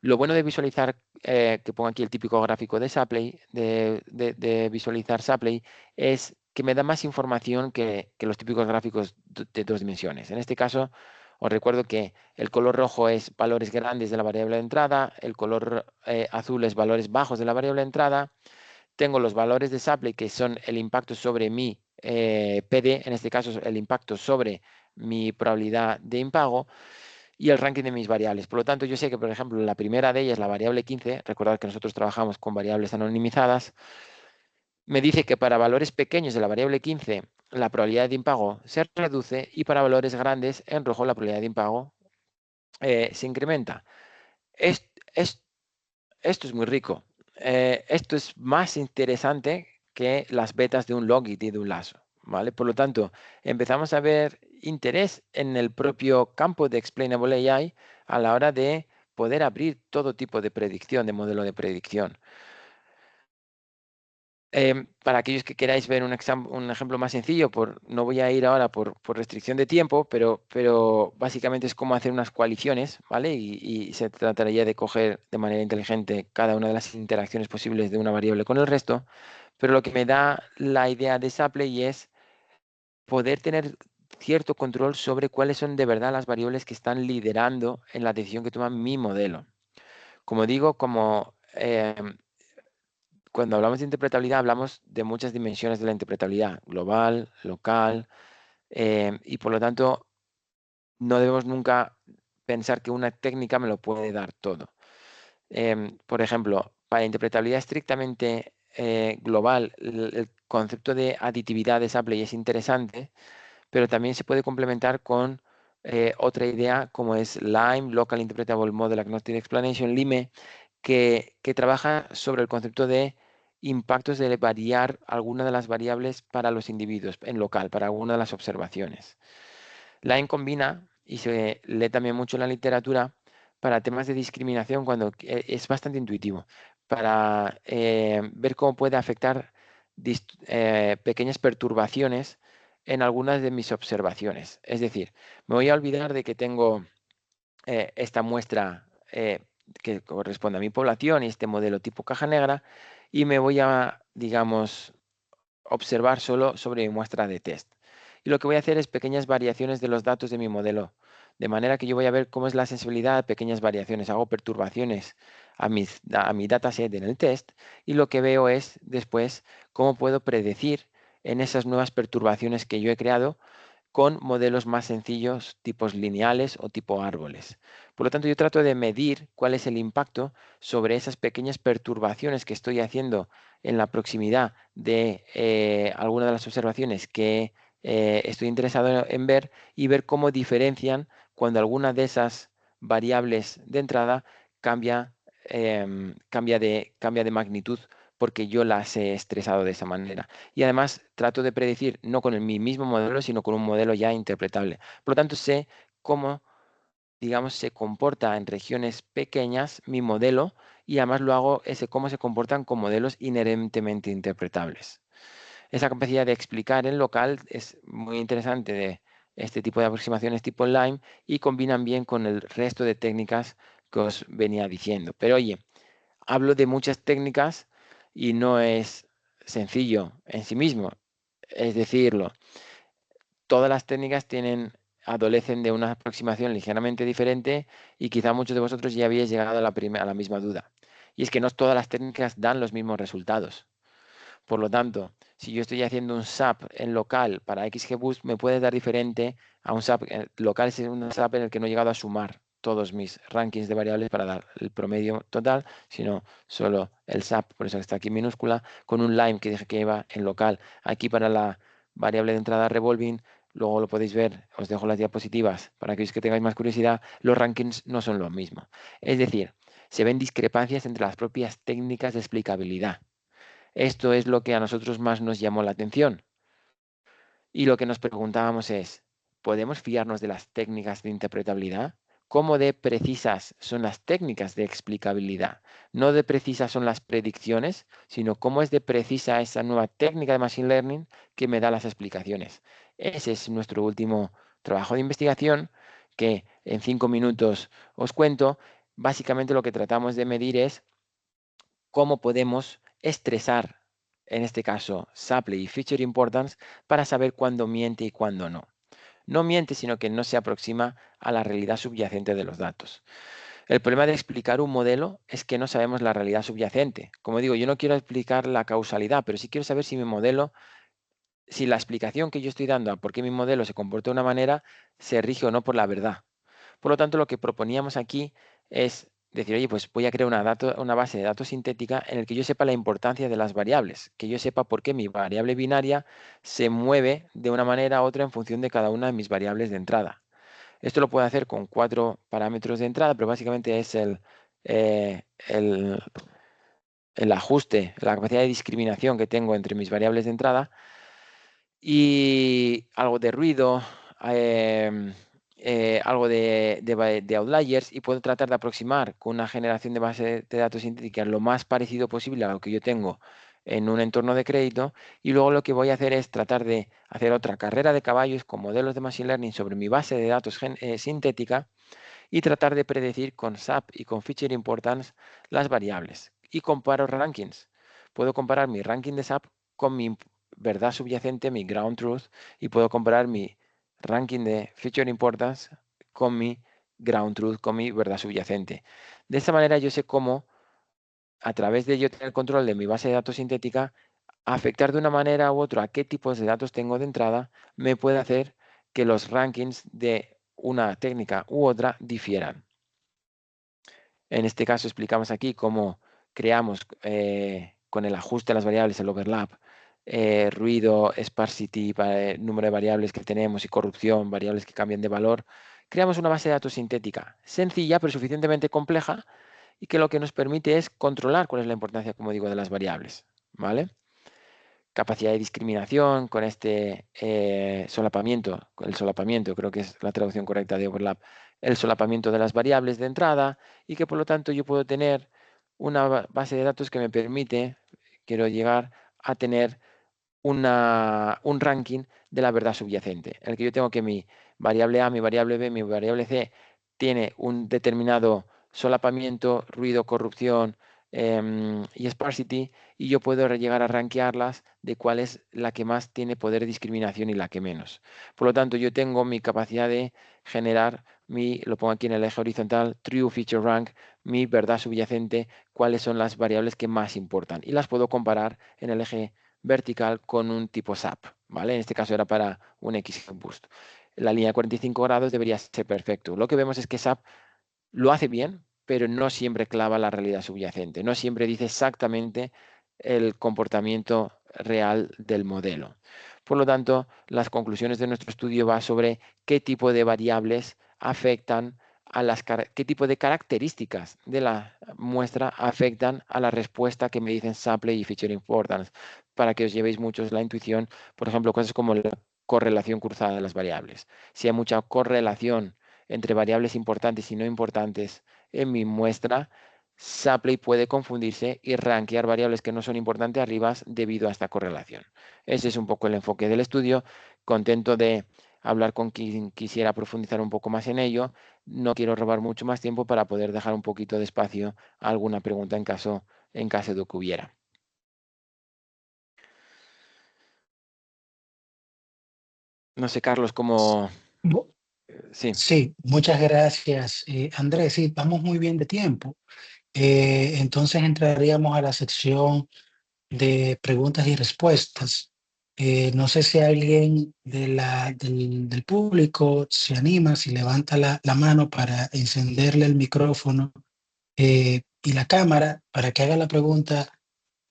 Lo bueno de visualizar, que pongo aquí el típico gráfico de Shapley, de visualizar Shapley, es que me da más información que los típicos gráficos de dos dimensiones. En este caso, os recuerdo que el color rojo es valores grandes de la variable de entrada, el color azul es valores bajos de la variable de entrada, tengo los valores de Shapley, que son el impacto sobre mi PD, en este caso el impacto sobre mi probabilidad de impago, y el ranking de mis variables. Por lo tanto, yo sé que, por ejemplo, la primera de ellas, la variable 15, recordad que nosotros trabajamos con variables anonimizadas, me dice que para valores pequeños de la variable 15, la probabilidad de impago se reduce y para valores grandes, en rojo, la probabilidad de impago se incrementa. Es, es Esto es muy rico. Esto es más interesante que las betas de un logit y de un lazo, ¿vale? Por lo tanto, empezamos a ver interés en el propio campo de Explainable AI a la hora de poder abrir todo tipo de predicción, de modelo de predicción. Para aquellos que queráis ver un ejemplo más sencillo, no voy a ir ahora por restricción de tiempo, pero básicamente es cómo hacer unas coaliciones, ¿vale? Y se trataría de coger de manera inteligente cada una de las interacciones posibles de una variable con el resto, pero lo que me da la idea de Shapley es poder tener cierto control sobre cuáles son de verdad las variables que están liderando en la decisión que toma mi modelo. Como digo, cuando hablamos de interpretabilidad, hablamos de muchas dimensiones de la interpretabilidad, global, local, y por lo tanto no debemos nunca pensar que una técnica me lo puede dar todo. Por ejemplo, para interpretabilidad estrictamente global, el concepto de aditividad de Shapley es interesante, pero también se puede complementar con otra idea como es LIME, Local Interpretable Model Agnostic Explanation, LIME, que trabaja sobre el concepto de impactos de variar alguna de las variables para los individuos en local, para alguna de las observaciones. LIME combina, y se lee también mucho en la literatura, para temas de discriminación cuando es bastante intuitivo, para ver cómo puede afectar pequeñas perturbaciones en algunas de mis observaciones. Es decir, me voy a olvidar de que tengo esta muestra que corresponde a mi población y este modelo tipo caja negra y me voy a, digamos, observar solo sobre mi muestra de test. Y lo que voy a hacer es pequeñas variaciones de los datos de mi modelo, de manera que yo voy a ver cómo es la sensibilidad a pequeñas variaciones, hago perturbaciones a mi dataset en el test y lo que veo es después cómo puedo predecir en esas nuevas perturbaciones que yo he creado con modelos más sencillos, tipos lineales o tipo árboles. Por lo tanto, yo trato de medir cuál es el impacto sobre esas pequeñas perturbaciones que estoy haciendo en la proximidad de alguna de las observaciones que estoy interesado en ver y ver cómo diferencian cuando alguna de esas variables de entrada cambia, cambia de magnitud porque yo las he estresado de esa manera. Y además trato de predecir no con mi mismo modelo, sino con un modelo ya interpretable. Por lo tanto, sé cómo, digamos, se comporta en regiones pequeñas mi modelo y además lo hago ese cómo se comportan con modelos inherentemente interpretables. Esa capacidad de explicar en local es muy interesante de este tipo de aproximaciones tipo Lime y combinan bien con el resto de técnicas que os venía diciendo. Pero oye, hablo de muchas técnicas y no es sencillo en sí mismo. Es decirlo, todas las técnicas adolecen de una aproximación ligeramente diferente y quizá muchos de vosotros ya habéis llegado a a la misma duda. Y es que no todas las técnicas dan los mismos resultados. Por lo tanto, si yo estoy haciendo un SAP en local para XGBoost, me puede dar diferente a un SAP local, es un SAP en el que no he llegado a sumar todos mis rankings de variables para dar el promedio total, sino solo el SAP, por eso está aquí en minúscula, con un Lime que dije que iba en local. Aquí para la variable de entrada revolving, luego lo podéis ver, os dejo las diapositivas para aquellos que tengáis más curiosidad, los rankings no son lo mismo. Es decir, se ven discrepancias entre las propias técnicas de explicabilidad. Esto es lo que a nosotros más nos llamó la atención. Y lo que nos preguntábamos es, ¿podemos fiarnos de las técnicas de interpretabilidad? ¿Cómo de precisas son las técnicas de explicabilidad? No de precisas son las predicciones, sino cómo es de precisa esa nueva técnica de Machine Learning que me da las explicaciones. Ese es nuestro último trabajo de investigación que en 5 minutos os cuento. Básicamente lo que tratamos de medir es cómo podemos estresar, en este caso, Shapley y Feature Importance, para saber cuándo miente y cuándo no. No miente, sino que no se aproxima a la realidad subyacente de los datos. El problema de explicar un modelo es que no sabemos la realidad subyacente. Como digo, yo no quiero explicar la causalidad, pero sí quiero saber si mi modelo, si la explicación que yo estoy dando a por qué mi modelo se comporta de una manera, se rige o no por la verdad. Por lo tanto, lo que proponíamos aquí es decir, oye, pues voy a crear una base de datos sintética en el que yo sepa la importancia de las variables, que yo sepa por qué mi variable binaria se mueve de una manera u otra en función de cada una de mis variables de entrada. Esto lo puedo hacer con 4 parámetros de entrada, pero básicamente es eh, el, el ajuste, la capacidad de discriminación que tengo entre mis variables de entrada y algo de ruido, algo de outliers y puedo tratar de aproximar con una generación de base de datos sintética lo más parecido posible a lo que yo tengo en un entorno de crédito y luego lo que voy a hacer es tratar de hacer otra carrera de caballos con modelos de Machine Learning sobre mi base de datos sintética y tratar de predecir con SAP y con Feature Importance las variables. Y comparo rankings. Puedo comparar mi ranking de SAP con mi verdad subyacente, mi ground truth, y puedo comparar mi ranking de Feature Importance con mi ground truth, con mi verdad subyacente. De esta manera yo sé cómo, a través de yo tener control de mi base de datos sintética, afectar de una manera u otra a qué tipos de datos tengo de entrada, me puede hacer que los rankings de una técnica u otra difieran. En este caso explicamos aquí cómo creamos con el ajuste de las variables, el overlap, ruido, sparsity, número de variables que tenemos y corrupción, variables que cambian de valor. Creamos una base de datos sintética sencilla pero suficientemente compleja y que lo que nos permite es controlar cuál es la importancia, como digo, de las variables. ¿Vale? capacidad de discriminación, con este solapamiento, el solapamiento, creo que es la traducción correcta de overlap, el solapamiento de las variables de entrada, y que por lo tanto yo puedo tener una base de datos que me permite, quiero llegar a tener un ranking de la verdad subyacente, en el que yo tengo que mi variable A, mi variable B, mi variable C tiene un determinado solapamiento, ruido, corrupción y sparsity, y yo puedo llegar a rankearlas de cuál es la que más tiene poder de discriminación y la que menos. Por lo tanto, yo tengo mi capacidad de generar lo pongo aquí en el eje horizontal, true feature rank, mi verdad subyacente, cuáles son las variables que más importan. Y las puedo comparar en el eje vertical con un tipo SAP, ¿vale? En este caso era para un XGBoost. La línea de 45 grados debería ser perfecto. Lo que vemos es que SAP lo hace bien, pero no siempre clava la realidad subyacente, no siempre dice exactamente el comportamiento real del modelo. Por lo tanto, las conclusiones de nuestro estudio va sobre qué tipo de variables afectan qué tipo de características de la muestra afectan a la respuesta que me dicen sample y feature importance, para que os llevéis muchos la intuición, por ejemplo, cosas como la correlación cruzada de las variables. Si hay mucha correlación entre variables importantes y no importantes en mi muestra, Shapley puede confundirse y rankear variables que no son importantes arriba debido a esta correlación. Ese es un poco el enfoque del estudio. Contento de hablar con quien quisiera profundizar un poco más en ello. No quiero robar mucho más tiempo para poder dejar un poquito de espacio a alguna pregunta en caso de que hubiera. No sé, Carlos, cómo... Bu- Sí, Sí, muchas gracias, Andrés. Sí, vamos muy bien de tiempo. Entonces entraríamos a la sección de preguntas y respuestas. No sé si alguien del público se anima, si levanta la mano para encenderle el micrófono y la cámara para que haga la pregunta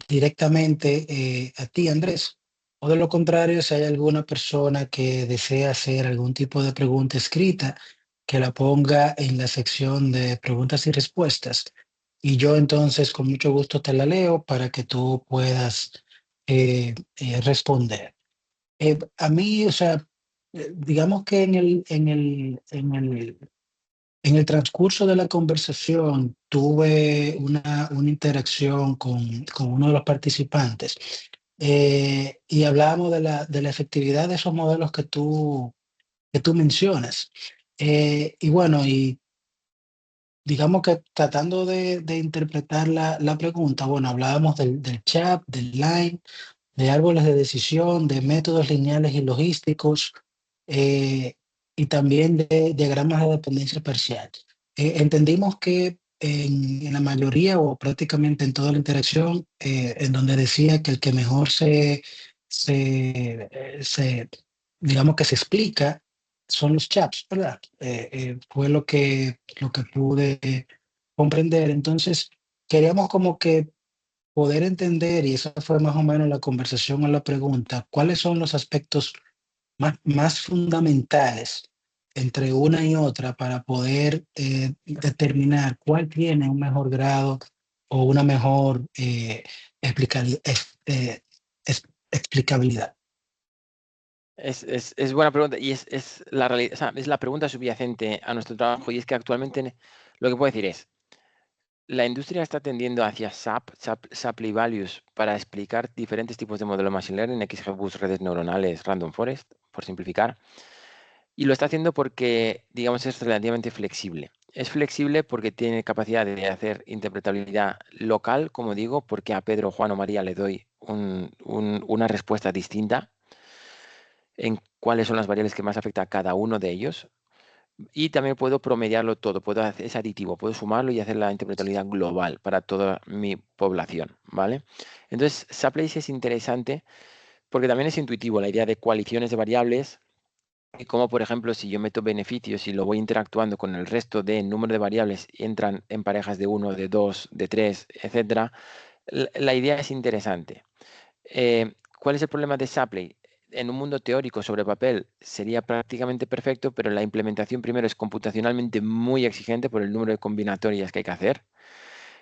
directamente a ti, Andrés. O de lo contrario, si hay alguna persona que desea hacer algún tipo de pregunta escrita, que la ponga en la sección de preguntas y respuestas. Y yo entonces con mucho gusto te la leo para que tú puedas responder. A mí, o sea, digamos que en el transcurso de la conversación tuve una interacción con uno de los participantes y hablábamos de la efectividad de esos modelos que tú mencionas. Y bueno, y digamos que tratando de interpretar la pregunta, bueno, hablábamos del chat, del line, de árboles de decisión, de métodos lineales y logísticos, eh, y también de diagramas de dependencia parcial. Entendimos que en la mayoría o prácticamente en toda la interacción, en donde decía que el que mejor se, digamos que se explica son los chaps, ¿verdad? Fue lo que pude comprender. Entonces, queríamos como que poder entender, y esa fue más o menos la conversación o la pregunta, ¿cuáles son los aspectos más fundamentales entre una y otra para poder determinar cuál tiene un mejor grado o una mejor explicabilidad? es buena pregunta y es la realidad, o sea, es la pregunta subyacente a nuestro trabajo, y es que actualmente lo que puedo decir es, la industria está tendiendo hacia Shapley Values para explicar diferentes tipos de modelo Machine Learning, XGBoost, redes neuronales, Random Forest, por simplificar. Y lo está haciendo porque, digamos, es relativamente flexible. Es flexible porque tiene capacidad de hacer interpretabilidad local, como digo, porque a Pedro, Juan o María le doy una respuesta distinta en cuáles son las variables que más afecta a cada uno de ellos. Y también puedo promediarlo todo, es aditivo, puedo sumarlo y hacer la interpretabilidad global para toda mi población, ¿vale? Entonces, Saplace es interesante porque también es intuitivo la idea de coaliciones de variables y cómo, por ejemplo, si yo meto beneficios y lo voy interactuando con el resto de número de variables y entran en parejas de uno, de dos, de tres, etcétera, la idea es interesante. ¿Cuál es el problema de Shapley? En un mundo teórico sobre papel sería prácticamente perfecto, pero la implementación primero es computacionalmente muy exigente por el número de combinatorias que hay que hacer.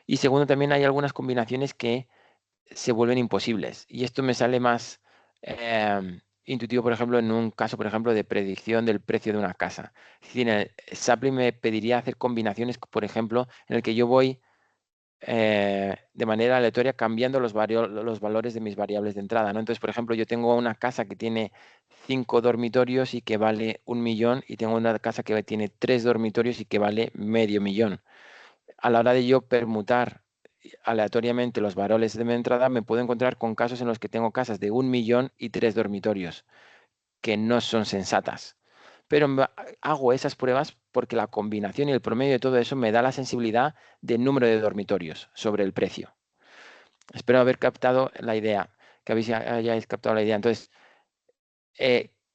Y segundo, también hay algunas combinaciones que se vuelven imposibles. Y esto me sale más intuitivo, por ejemplo, en un caso, por ejemplo, de predicción del precio de una casa. Es decir, el Supply me pediría hacer combinaciones, por ejemplo, en el que yo voy de manera aleatoria cambiando los valores de mis variables de entrada, ¿no? Entonces, por ejemplo, yo tengo una casa que tiene 5 dormitorios y que vale 1 millón, y tengo una casa que tiene 3 dormitorios y que vale medio millón. A la hora de yo permutar aleatoriamente los valores de mi entrada, me puedo encontrar con casos en los que tengo casas de 1 millón y 3 dormitorios, que no son sensatas. Pero hago esas pruebas porque la combinación y el promedio de todo eso me da la sensibilidad del número de dormitorios sobre el precio. Espero haber captado la idea, que hayáis captado la idea. Entonces,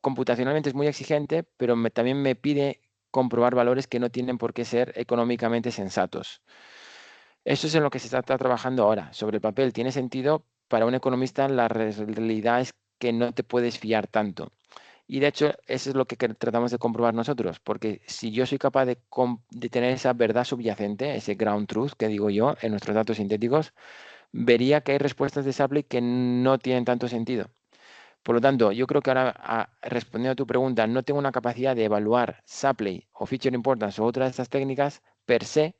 computacionalmente es muy exigente, pero también me pide comprobar valores que no tienen por qué ser económicamente sensatos. Eso es en lo que se está trabajando ahora. Sobre el papel tiene sentido. Para un economista la realidad es que no te puedes fiar tanto. Y de hecho, eso es lo que tratamos de comprobar nosotros, porque si yo soy capaz de tener esa verdad subyacente, ese ground truth que digo yo en nuestros datos sintéticos, vería que hay respuestas de Shapley que no tienen tanto sentido. Por lo tanto, yo creo que ahora, respondiendo a tu pregunta, no tengo una capacidad de evaluar Shapley o Feature Importance o otras de estas técnicas per se.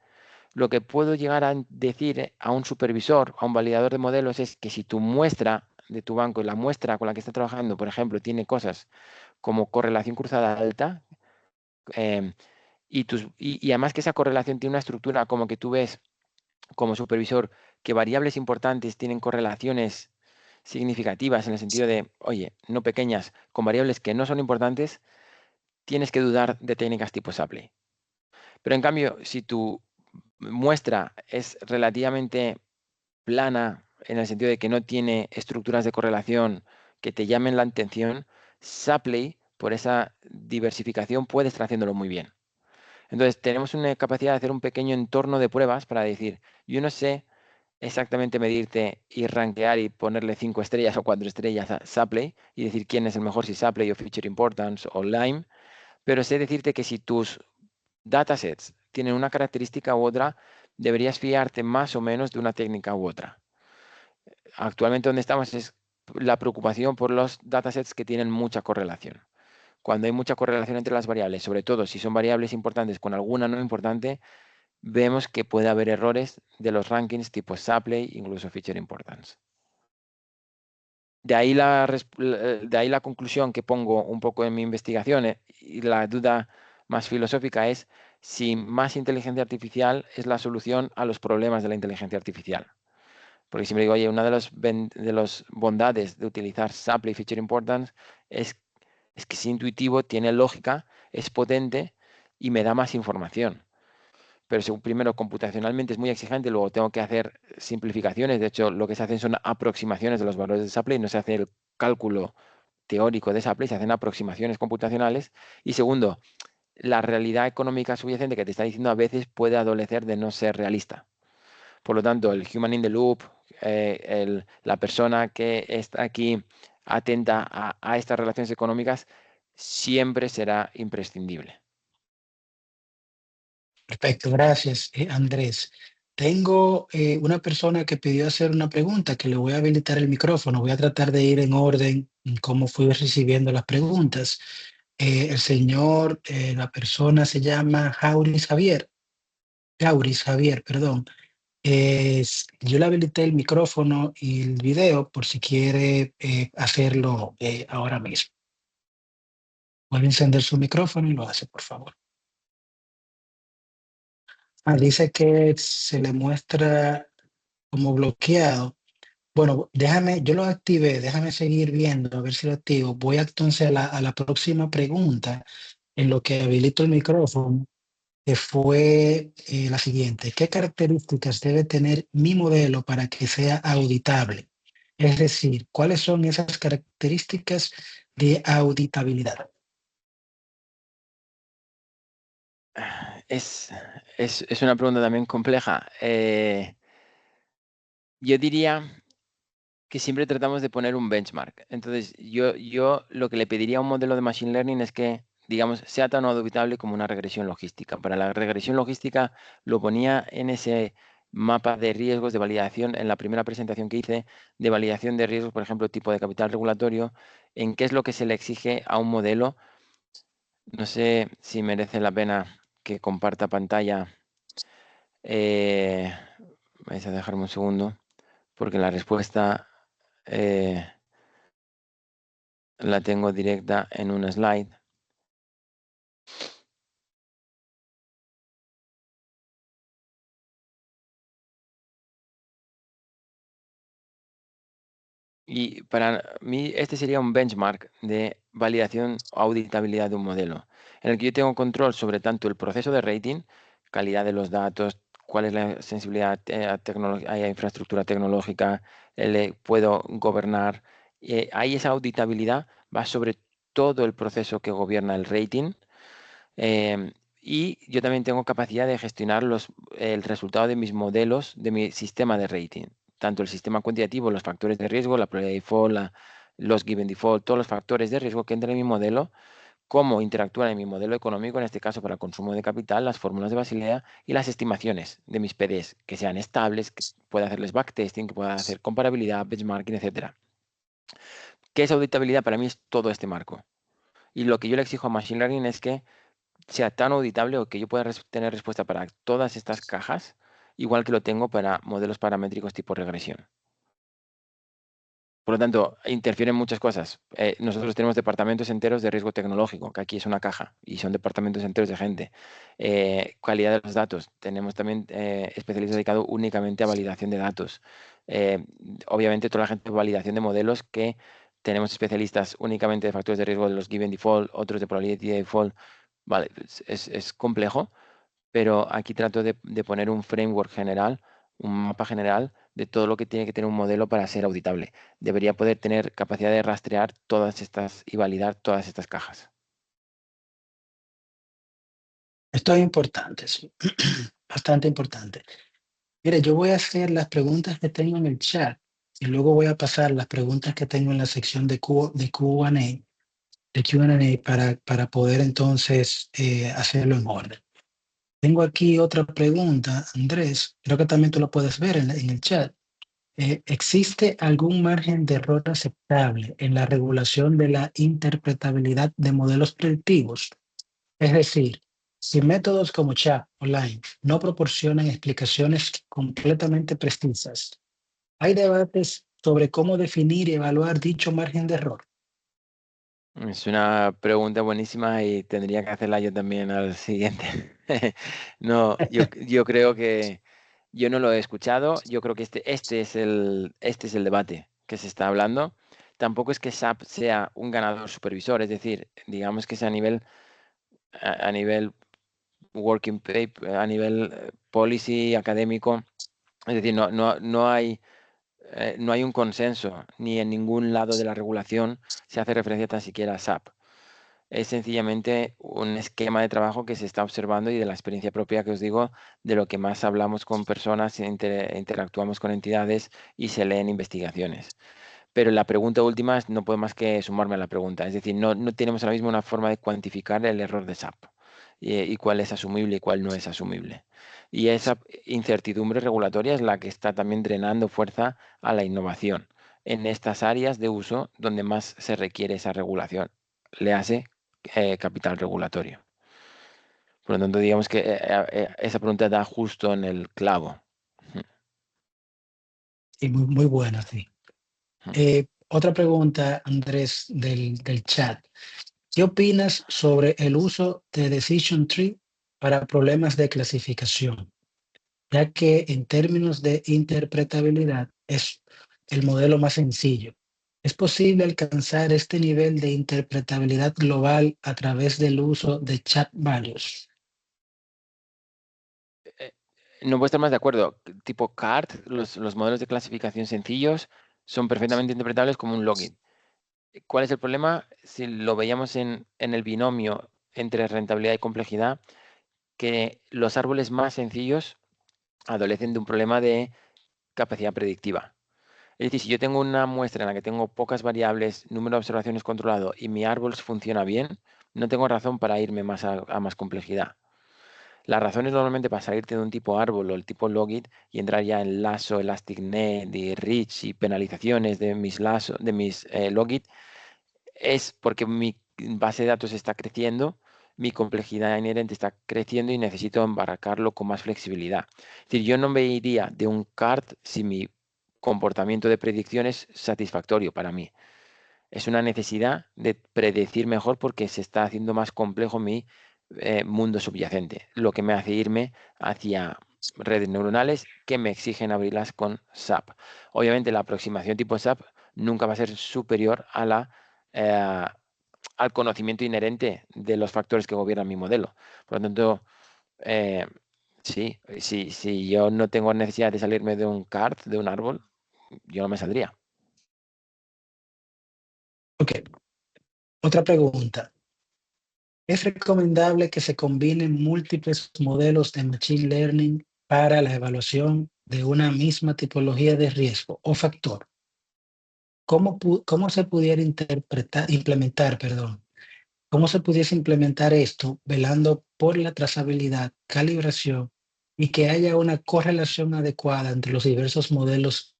Lo que puedo llegar a decir a un supervisor, a un validador de modelos, es que si tu muestra de tu banco y la muestra con la que está trabajando, por ejemplo, tiene cosas como correlación cruzada alta, em, y además que esa correlación tiene una estructura como que tú ves como supervisor que variables importantes tienen correlaciones significativas en el sentido de, oye, no pequeñas, con variables que no son importantes, tienes que dudar de técnicas tipo Shapley. Pero en cambio, si tu muestra es relativamente plana en el sentido de que no tiene estructuras de correlación que te llamen la atención, Shapley, por esa diversificación, puede estar haciéndolo muy bien. Entonces, tenemos una capacidad de hacer un pequeño entorno de pruebas para decir, yo no sé exactamente medirte y rankear y ponerle 5 estrellas o 4 estrellas a Shapley y decir quién es el mejor, si Shapley o Feature Importance o Lime, pero sé decirte que si tus datasets tienen una característica u otra, deberías fiarte más o menos de una técnica u otra. Actualmente donde estamos es la preocupación por los datasets que tienen mucha correlación. Cuando hay mucha correlación entre las variables, sobre todo si son variables importantes con alguna no importante, vemos que puede haber errores de los rankings tipo Shapley, incluso Feature Importance. De ahí la conclusión que pongo un poco en mi investigación, y la duda más filosófica es si más inteligencia artificial es la solución a los problemas de la inteligencia artificial. Porque siempre digo, oye, una de las bondades de utilizar Shapley Feature Importance es que es intuitivo, tiene lógica, es potente y me da más información. Pero primero, computacionalmente es muy exigente, luego tengo que hacer simplificaciones. De hecho, lo que se hacen son aproximaciones de los valores de Shapley, no se hace el cálculo teórico de Shapley, se hacen aproximaciones computacionales. Y segundo, la realidad económica subyacente que te está diciendo a veces puede adolecer de no ser realista. Por lo tanto, el human in the loop, la persona que está aquí atenta a estas relaciones económicas, siempre será imprescindible. Perfecto, gracias, Andrés. Tengo una persona que pidió hacer una pregunta que le voy a habilitar el micrófono. Voy a tratar de ir en orden en cómo fui recibiendo las preguntas. La persona se llama Jauris Javier, perdón. Yo le habilité el micrófono y el video por si quiere hacerlo ahora mismo. Vuelve a encender su micrófono y lo hace, por favor. Dice que se le muestra como bloqueado. Bueno, déjame, yo lo activé, déjame seguir viendo, a ver si lo activo. Voy entonces a la próxima pregunta, en lo que habilito el micrófono, que fue la siguiente. ¿Qué características debe tener mi modelo para que sea auditable? Es decir, ¿cuáles son esas características de auditabilidad? Es, es una pregunta también compleja. Yo diría que siempre tratamos de poner un benchmark. Entonces, yo lo que le pediría a un modelo de Machine Learning es que, digamos, sea tan auditable como una regresión logística. Para la regresión logística lo ponía en ese mapa de riesgos de validación en la primera presentación que hice de validación de riesgos, por ejemplo, tipo de capital regulatorio, en qué es lo que se le exige a un modelo. No sé si merece la pena que comparta pantalla. Eh, Vais a dejarme un segundo, porque la respuesta la tengo directa en un slide. Y para mí este sería un benchmark de validación o auditabilidad de un modelo, en el que yo tengo control sobre tanto el proceso de rating, calidad de los datos, cuál es la sensibilidad a infraestructura tecnológica, puedo gobernar. Ahí esa auditabilidad va sobre todo el proceso que gobierna el rating. Y yo también tengo capacidad de gestionar el resultado de mis modelos, de mi sistema de rating, tanto el sistema cuantitativo, los factores de riesgo, la probabilidad de default, los given default, todos los factores de riesgo que entran en mi modelo, cómo interactúan en mi modelo económico, en este caso para consumo de capital, las fórmulas de Basilea y las estimaciones de mis PDs, que sean estables, que pueda hacerles backtesting, que pueda hacer comparabilidad, benchmarking, etcétera. ¿Qué es auditabilidad? Para mí es todo este marco. Y lo que yo le exijo a Machine Learning es que sea tan auditable o que yo pueda tener respuesta para todas estas cajas, igual que lo tengo para modelos paramétricos tipo regresión. Por lo tanto, interfieren muchas cosas. Nosotros tenemos departamentos enteros de riesgo tecnológico, que aquí es una caja, y son departamentos enteros de gente. Calidad de los datos. Tenemos también especialistas dedicados únicamente a validación de datos. Eh, Obviamente, toda la gente de validación de modelos, que tenemos especialistas únicamente de factores de riesgo de los given default, otros de probability de default. Vale, es complejo, pero aquí trato de poner un framework general, un mapa general de todo lo que tiene que tener un modelo para ser auditable. Debería poder tener capacidad de rastrear todas estas y validar todas estas cajas. Esto es importante, sí. Bastante importante. Mire, yo voy a hacer las preguntas que tengo en el chat y luego voy a pasar las preguntas que tengo en la sección de Q&A, para poder entonces hacerlo en orden. Tengo aquí otra pregunta, Andrés, creo que también tú lo puedes ver en el chat. ¿Existe algún margen de error aceptable en la regulación de la interpretabilidad de modelos predictivos? Es decir, si métodos como CHAP o LIME no proporcionan explicaciones completamente precisas, hay debates sobre cómo definir y evaluar dicho margen de error. Es una pregunta buenísima y tendría que hacerla yo también al siguiente. No, yo creo que yo no lo he escuchado. Yo creo que este es el debate que se está hablando. Tampoco es que SAP sea un ganador supervisor, es decir, digamos que es a nivel working paper, a nivel policy académico. Es decir, no hay un consenso, ni en ningún lado de la regulación se hace referencia tan siquiera a SAP. Es sencillamente un esquema de trabajo que se está observando y de la experiencia propia que os digo, de lo que más hablamos con personas, interactuamos con entidades y se leen investigaciones. Pero la pregunta última no puedo más que sumarme a la pregunta. Es decir, no tenemos ahora mismo una forma de cuantificar el error de SAP y cuál es asumible y cuál no es asumible. Y esa incertidumbre regulatoria es la que está también drenando fuerza a la innovación en estas áreas de uso donde más se requiere esa regulación. Le hace capital regulatorio. Por lo tanto, digamos que esa pregunta da justo en el clavo. Y muy, muy buena, sí. Otra pregunta, Andrés, del chat. ¿Qué opinas sobre el uso de Decision Tree para problemas de clasificación? Ya que en términos de interpretabilidad es el modelo más sencillo. ¿Es posible alcanzar este nivel de interpretabilidad global a través del uso de chat values? Eh, no puedo estar más de acuerdo. Tipo CART, los modelos de clasificación sencillos son perfectamente interpretables como un login. ¿Cuál es el problema? Si lo veíamos en el binomio entre rentabilidad y complejidad, que los árboles más sencillos adolecen de un problema de capacidad predictiva. Es decir, si yo tengo una muestra en la que tengo pocas variables, número de observaciones controlado y mi árbol funciona bien, no tengo razón para irme más a más complejidad. Las razones normalmente para salirte de un tipo árbol o el tipo logit y entrar ya en lasso, elasticnet y rich y penalizaciones de mis lasso, de mis logit, es porque mi base de datos está creciendo, mi complejidad inherente está creciendo y necesito embarcarlo con más flexibilidad. Es decir, yo no me iría de un cart si mi comportamiento de predicción es satisfactorio para mí. Es una necesidad de predecir mejor porque se está haciendo más complejo mi mundo subyacente, lo que me hace irme hacia redes neuronales que me exigen abrirlas con SAP. Obviamente la aproximación tipo SAP nunca va a ser superior a eh, al conocimiento inherente de los factores que gobiernan mi modelo. Por lo tanto, eh, sí, si yo no tengo necesidad de salirme de un card, de un árbol, yo no me saldría. Ok, otra pregunta. ¿Es recomendable que se combinen múltiples modelos de Machine Learning para la evaluación de una misma tipología de riesgo o factor? ¿Cómo se pudiera implementar, perdón? ¿Cómo se pudiese implementar esto velando por la trazabilidad, calibración y que haya una correlación adecuada entre los diversos modelos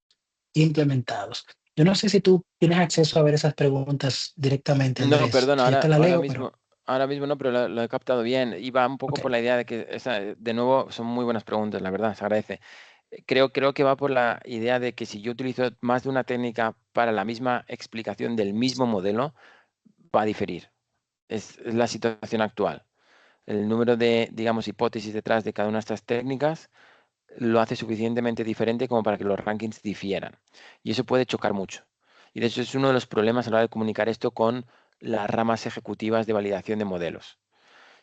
implementados? Yo no sé si tú tienes acceso a ver esas preguntas directamente, No, Andrés. perdón, Si yo te la leo, pero ahora mismo no, pero lo he captado bien. Iba un poco ok. por la idea de que, de nuevo, son muy buenas preguntas, la verdad, se agradece. Creo que va por la idea de que si yo utilizo más de una técnica para la misma explicación del mismo modelo, va a diferir. Es la situación actual. El número de, digamos, hipótesis detrás de cada una de estas técnicas lo hace suficientemente diferente como para que los rankings difieran. Y eso puede chocar mucho. Y de hecho es uno de los problemas a la hora de comunicar esto con las ramas ejecutivas de validación de modelos.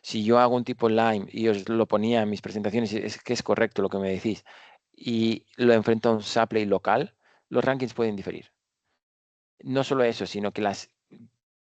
Si yo hago un tipo Lime y os lo ponía en mis presentaciones, y es que es correcto lo que me decís, y lo enfrento a un Shapley local, los rankings pueden diferir. No solo eso, sino que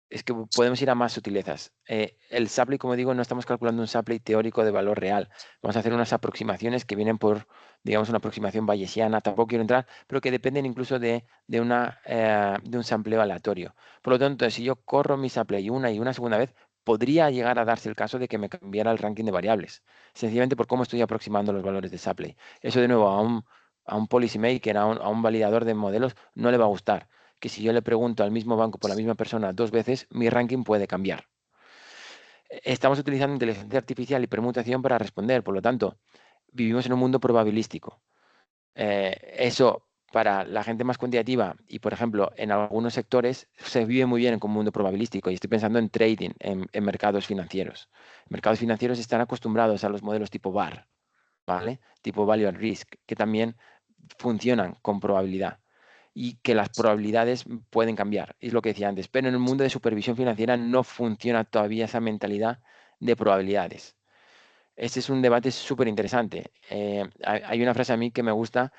es que podemos ir a más sutilezas. El supply, como digo, no estamos calculando un supply teórico de valor real. Vamos a hacer unas aproximaciones que vienen por, digamos, una aproximación bayesiana, tampoco quiero entrar, pero que dependen incluso de un sampleo aleatorio. Por lo tanto, si yo corro mi supply una y una segunda vez, podría llegar a darse el caso de que me cambiara el ranking de variables, sencillamente por cómo estoy aproximando los valores de supply. Eso, de nuevo, a un policymaker, a un validador de modelos, no le va a gustar que si yo le pregunto al mismo banco por la misma persona dos veces, mi ranking puede cambiar. Estamos utilizando inteligencia artificial y permutación para responder, por lo tanto, vivimos en un mundo probabilístico. Eso para la gente más cuantitativa y, por ejemplo, en algunos sectores se vive muy bien con un mundo probabilístico y estoy pensando en trading, en mercados financieros. Mercados financieros están acostumbrados a los modelos tipo VAR, ¿vale? Tipo Value at Risk, que también funcionan con probabilidad y que las probabilidades pueden cambiar. Es lo que decía antes, pero en el mundo de supervisión financiera no funciona todavía esa mentalidad de probabilidades. Este es un debate súper interesante. Hay una frase a mí que me gusta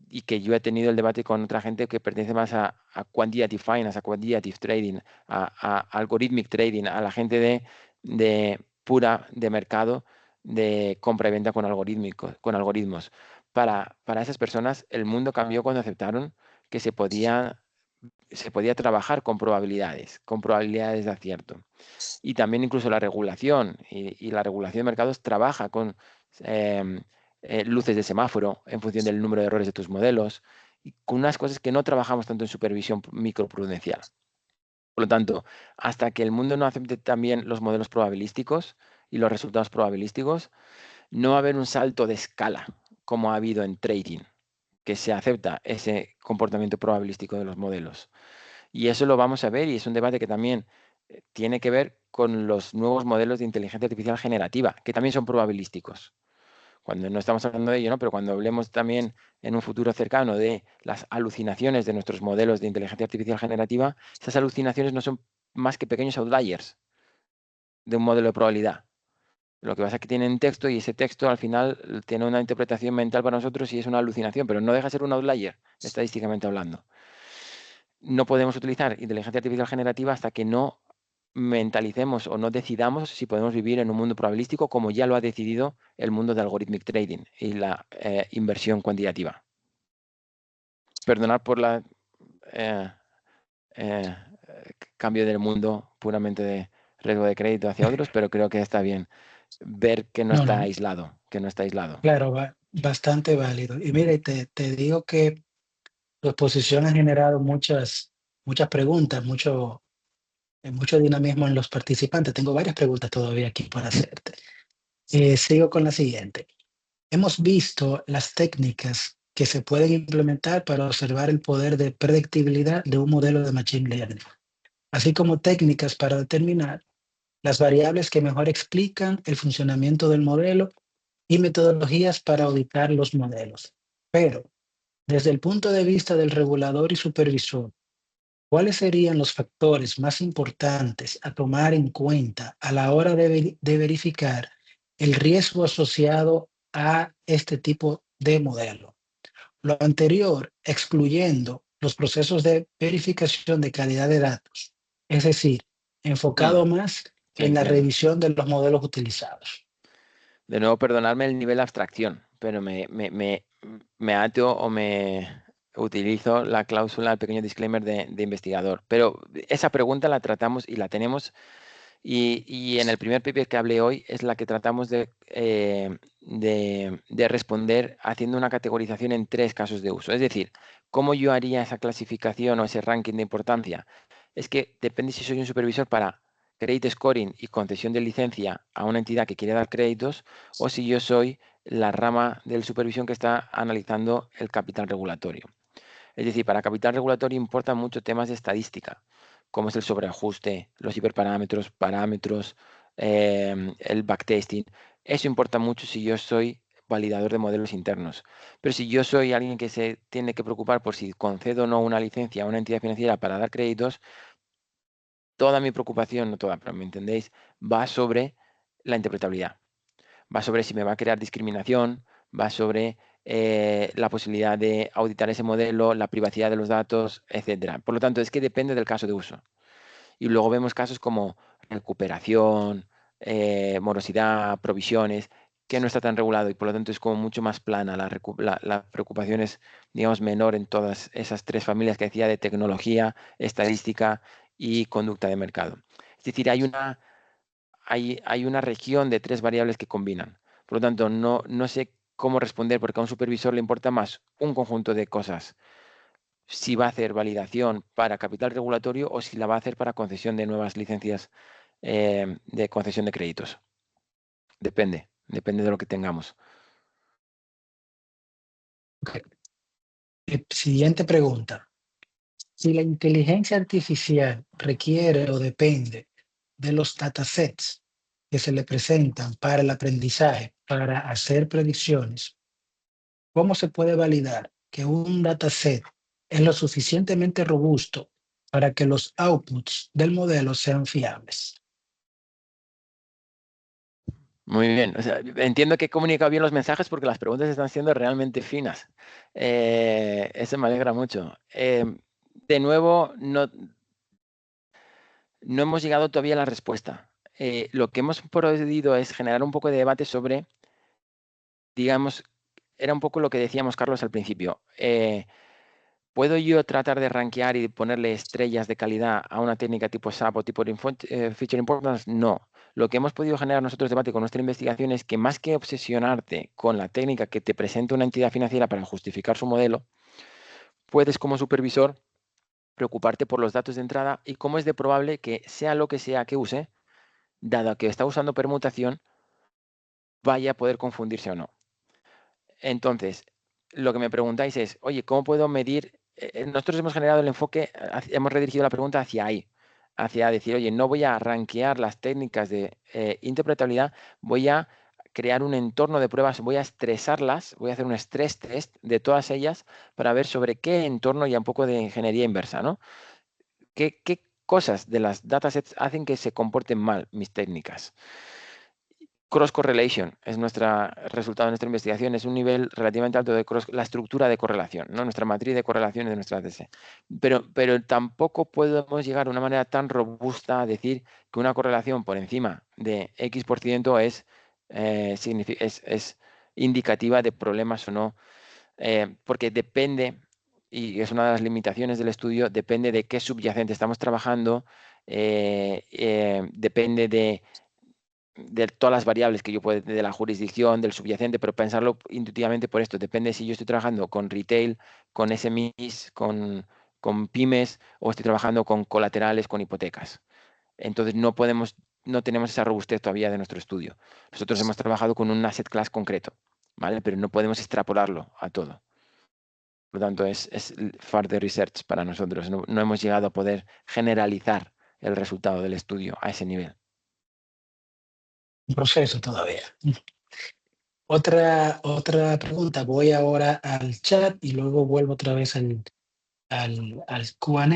y que yo he tenido el debate con otra gente que pertenece más a quantitative finance, a quantitative trading, a algorithmic trading, a la gente de pura de mercado, de compra y venta con algoritmos. Para esas personas, el mundo cambió cuando aceptaron que se podía trabajar con probabilidades de acierto. Y también incluso la regulación y la regulación de mercados trabaja con em, luces de semáforo en función del número de errores de tus modelos y con unas cosas que no trabajamos tanto en supervisión microprudencial. Por lo tanto, hasta que el mundo no acepte también los modelos probabilísticos y los resultados probabilísticos, no va a haber un salto de escala como ha habido en trading, que se acepta ese comportamiento probabilístico de los modelos. Y eso lo vamos a ver y es un debate que también tiene que ver con los nuevos modelos de inteligencia artificial generativa, que también son probabilísticos. Cuando no estamos hablando de ello, ¿no? Pero cuando hablemos también en un futuro cercano de las alucinaciones de nuestros modelos de inteligencia artificial generativa, esas alucinaciones no son más que pequeños outliers de un modelo de probabilidad. Lo que pasa es que tienen texto y ese texto al final tiene una interpretación mental para nosotros y es una alucinación, pero no deja de ser un outlier, estadísticamente hablando. No podemos utilizar inteligencia artificial generativa hasta que no mentalicemos o no decidamos si podemos vivir en un mundo probabilístico como ya lo ha decidido el mundo de algorithmic trading y la inversión cuantitativa. Perdonad por la eh, cambio del mundo puramente de riesgo de crédito hacia otros, pero creo que está bien ver que no No, está no, aislado, que no está aislado. claro, bastante válido. Y mire, te digo que tu exposición ha generado muchas preguntas, mucho dinamismo en los participantes. Tengo varias preguntas todavía aquí por hacerte. Sigo con la siguiente. Hemos visto las técnicas que se pueden implementar para observar el poder de predictibilidad de un modelo de Machine Learning, así como técnicas para determinar las variables que mejor explican el funcionamiento del modelo y metodologías para auditar los modelos. Pero, desde el punto de vista del regulador y supervisor, ¿cuáles serían los factores más importantes a tomar en cuenta a la hora de verificar el riesgo asociado a este tipo de modelo? Lo anterior, excluyendo los procesos de verificación de calidad de datos, es decir, Mm, enfocado más en la entiendo. revisión de los modelos utilizados. De nuevo, perdonadme el nivel de abstracción, pero me ateo o me utilizo la cláusula, el pequeño disclaimer de investigador. Pero esa pregunta la tratamos y la tenemos, y en el primer paper que hablé hoy es la que tratamos de responder haciendo una categorización en 3 casos de uso. Es decir, ¿cómo yo haría esa clasificación o ese ranking de importancia? Es que depende si soy un supervisor para credit scoring y concesión de licencia a una entidad que quiere dar créditos, o si yo soy la rama del supervisión que está analizando el capital regulatorio. Es decir, para capital regulatorio importan mucho temas de estadística, como es el sobreajuste, los hiperparámetros, parámetros, el backtesting. Eso importa mucho si yo soy validador de modelos internos. Pero si yo soy alguien que se tiene que preocupar por si concedo o no una licencia a una entidad financiera para dar créditos, toda mi preocupación, no toda, pero me entendéis, va sobre la interpretabilidad. Va sobre si me va a crear discriminación, va sobre la posibilidad de auditar ese modelo, la privacidad de los datos, etcétera. Por lo tanto, es que depende del caso de uso. Y luego vemos casos como recuperación, morosidad, provisiones, que no está tan regulado y por lo tanto es como mucho más plana. La preocupación es, digamos, menor en todas esas 3 familias que decía de tecnología, estadística y conducta de mercado. Es decir, hay una región de 3 variables que combinan. Por lo tanto, no sé cómo responder porque a un supervisor le importa más un conjunto de cosas. Si va a hacer validación para capital regulatorio o si la va a hacer para concesión de nuevas licencias de concesión de créditos. Depende de lo que tengamos. Ok. Siguiente pregunta. Si la inteligencia artificial requiere o depende de los datasets que se le presentan para el aprendizaje, para hacer predicciones, ¿cómo se puede validar que un dataset es lo suficientemente robusto para que los outputs del modelo sean fiables? Muy bien. O sea, entiendo que he comunicado bien los mensajes porque las preguntas están siendo realmente finas. Eso me alegra mucho. De nuevo, no hemos llegado todavía a la respuesta. Lo que hemos procedido es generar un poco de debate sobre, digamos, era un poco lo que decíamos, Carlos, al principio. ¿Puedo yo tratar de rankear y ponerle estrellas de calidad a una técnica tipo SAP o tipo Feature Importance? No. Lo que hemos podido generar nosotros debate con nuestra investigación es que más que obsesionarte con la técnica que te presenta una entidad financiera para justificar su modelo, puedes como supervisor preocuparte por los datos de entrada y cómo es de probable que sea lo que sea que use, dado que está usando permutación, vaya a poder confundirse o no. Entonces, lo que me preguntáis es, oye, ¿cómo puedo medir? Nosotros hemos generado el enfoque, hemos redirigido la pregunta hacia ahí, hacia decir, oye, no voy a rankear las técnicas de interpretabilidad, voy a crear un entorno de pruebas, voy a estresarlas, voy a hacer un stress test de todas ellas para ver sobre qué entorno y un poco de ingeniería inversa, ¿no? ¿Qué cosas de las datasets hacen que se comporten mal mis técnicas? Cross correlation es nuestro resultado de nuestra investigación, es un nivel relativamente alto de la estructura de correlación, ¿no? Nuestra matriz de correlaciones de nuestra ATS. Pero tampoco podemos llegar de una manera tan robusta a decir que una correlación por encima de X% es indicativa de problemas o no, porque depende, y es una de las limitaciones del estudio, depende de qué subyacente estamos trabajando, depende de de todas las variables que yo puedo, de la jurisdicción, del subyacente, pero pensarlo intuitivamente por esto. Depende si yo estoy trabajando con retail, con SMEs, con pymes, o estoy trabajando con colaterales, con hipotecas. Entonces no tenemos esa robustez todavía de nuestro estudio. Nosotros hemos trabajado con un asset class concreto, ¿vale? Pero no podemos extrapolarlo a todo. Por lo tanto, es further research para nosotros. No hemos llegado a poder generalizar el resultado del estudio a ese nivel. Un proceso todavía. Otra pregunta. Voy ahora al chat y luego vuelvo otra vez al Q&A.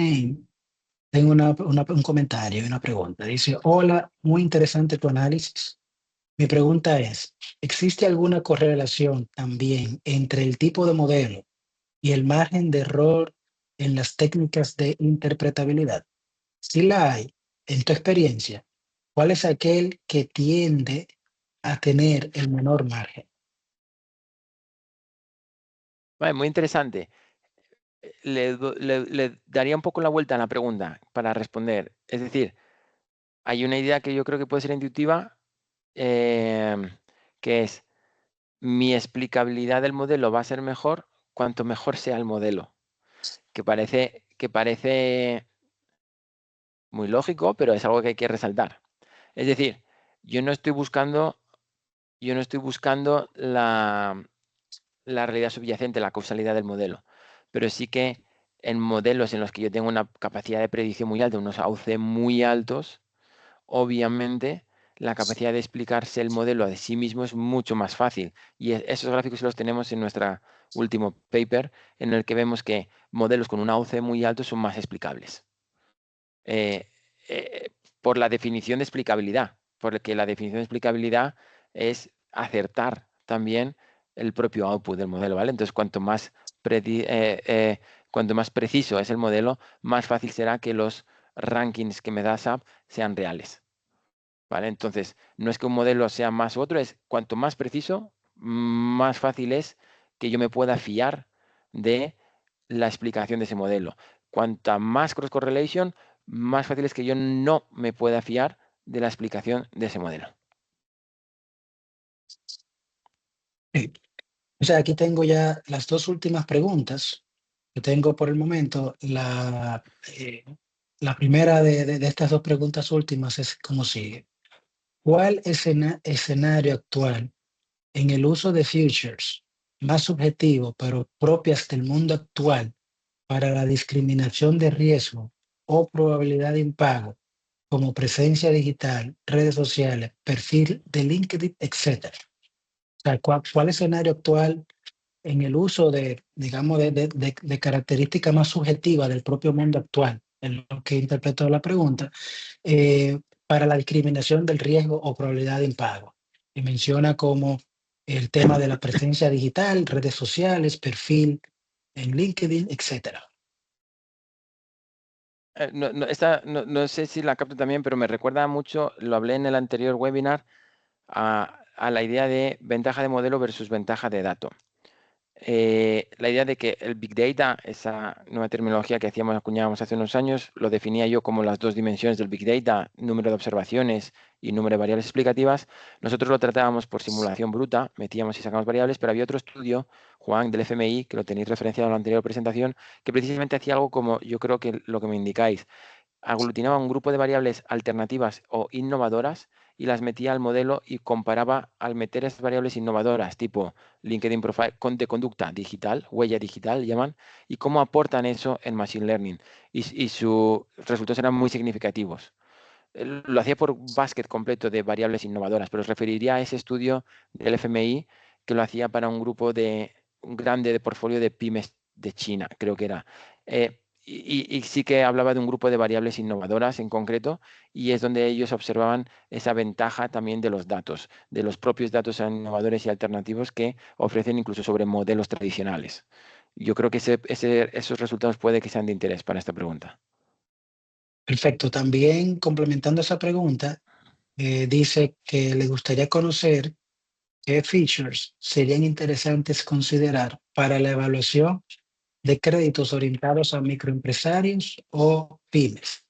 Tengo un comentario y una pregunta. Dice, hola, muy interesante tu análisis. Mi pregunta es, ¿existe alguna correlación también entre el tipo de modelo y el margen de error en las técnicas de interpretabilidad? Si la hay, en tu experiencia, ¿cuál es aquel que tiende a tener el menor margen? Vale, muy interesante. Le daría un poco la vuelta a la pregunta para responder. Es decir, hay una idea que yo creo que puede ser intuitiva, que es mi explicabilidad del modelo va a ser mejor cuanto mejor sea el modelo, que parece muy lógico, pero es algo que hay que resaltar. Es decir, yo no estoy buscando, yo no estoy buscando la realidad subyacente, la causalidad del modelo, pero sí que en modelos en los que yo tengo una capacidad de predicción muy alta, unos AUC muy altos, obviamente la capacidad de explicarse el modelo de sí mismo es mucho más fácil. Y esos gráficos los tenemos en nuestro último paper, en el que vemos que modelos con un AUC muy alto son más explicables. Eh, eh, por la definición de explicabilidad, porque la definición de explicabilidad es acertar también el propio output del modelo, ¿vale? Entonces, cuanto más preciso es el modelo, más fácil será que los rankings que me da SAP sean reales, ¿vale? Entonces, no es que un modelo sea más u otro, es cuanto más preciso, más fácil es que yo me pueda fiar de la explicación de ese modelo. Cuanta más cross correlation, más fácil es que yo no me pueda fiar de la explicación de ese modelo. Sí. O sea, aquí tengo ya las dos últimas preguntas que tengo por el momento. La primera de estas dos preguntas últimas es como sigue. ¿Cuál escenario actual en el uso de futures más subjetivo, pero propias del mundo actual para la discriminación de riesgo o probabilidad de impago, como presencia digital, redes sociales, perfil de LinkedIn, etcétera? O sea, ¿cuál escenario actual en el uso de, digamos, de características más subjetivas del propio mundo actual, en lo que interpreto la pregunta, para la discriminación del riesgo o probabilidad de impago? Y menciona como el tema de la presencia digital, redes sociales, perfil en LinkedIn, etcétera. No sé si la capto también, pero me recuerda mucho, lo hablé en el anterior webinar, a la idea de ventaja de modelo versus ventaja de dato. La idea de que el Big Data, esa nueva terminología que acuñábamos hace unos años, lo definía yo como las dos dimensiones del Big Data, número de observaciones y número de variables explicativas. Nosotros lo tratábamos por simulación bruta, metíamos y sacamos variables, pero había otro estudio, Juan, del FMI, que lo tenéis referenciado en la anterior presentación, que precisamente hacía algo como yo creo que lo que me indicáis, aglutinaba un grupo de variables alternativas o innovadoras y las metía al modelo y comparaba al meter esas variables innovadoras, tipo LinkedIn Profile, de conducta digital, huella digital llaman, y cómo aportan eso en Machine Learning. Y sus resultados eran muy significativos. Lo hacía por basket completo de variables innovadoras, pero os referiría a ese estudio del FMI que lo hacía para un grande de portfolio de pymes de China, creo que era. Y sí que hablaba de un grupo de variables innovadoras en concreto, y es donde ellos observaban esa ventaja también de los datos, de los propios datos innovadores y alternativos que ofrecen incluso sobre modelos tradicionales. Yo creo que esos resultados puede que sean de interés para esta pregunta. Perfecto. También complementando esa pregunta, dice que le gustaría conocer qué features serían interesantes considerar para la evaluación de créditos orientados a microempresarios o pymes.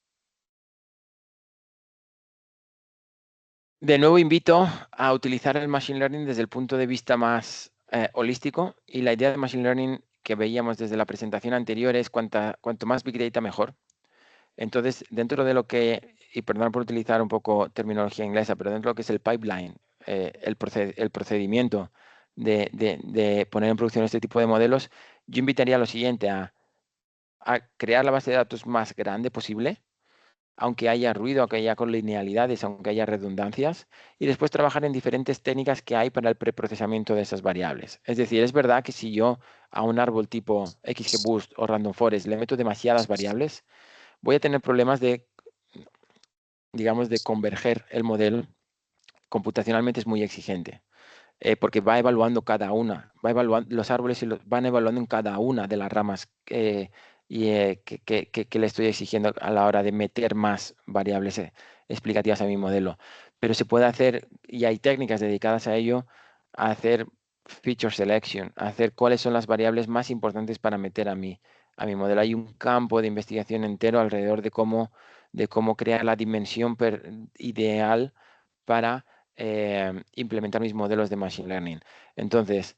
De nuevo invito a utilizar el Machine Learning desde el punto de vista más holístico, y la idea de Machine Learning que veíamos desde la presentación anterior es cuanto más Big Data mejor. Entonces, dentro de lo que, y perdón por utilizar un poco terminología inglesa, pero dentro de lo que es el pipeline, el procedimiento de poner en producción este tipo de modelos, yo invitaría a lo siguiente, a crear la base de datos más grande posible, aunque haya ruido, aunque haya linealidades, aunque haya redundancias, y después trabajar en diferentes técnicas que hay para el preprocesamiento de esas variables. Es decir, es verdad que si yo a un árbol tipo XGBoost o Random Forest le meto demasiadas variables, voy a tener problemas de, digamos, de converger el modelo. Computacionalmente es muy exigente, porque va evaluando cada una, va evaluando los árboles y van evaluando en cada una de las ramas que le estoy exigiendo a la hora de meter más variables explicativas a mi modelo. Pero se puede hacer, y hay técnicas dedicadas a ello, a hacer feature selection, a hacer cuáles son las variables más importantes para meter a mi modelo. Hay un campo de investigación entero alrededor de cómo crear la dimensión ideal para implementar mis modelos de Machine Learning. Entonces,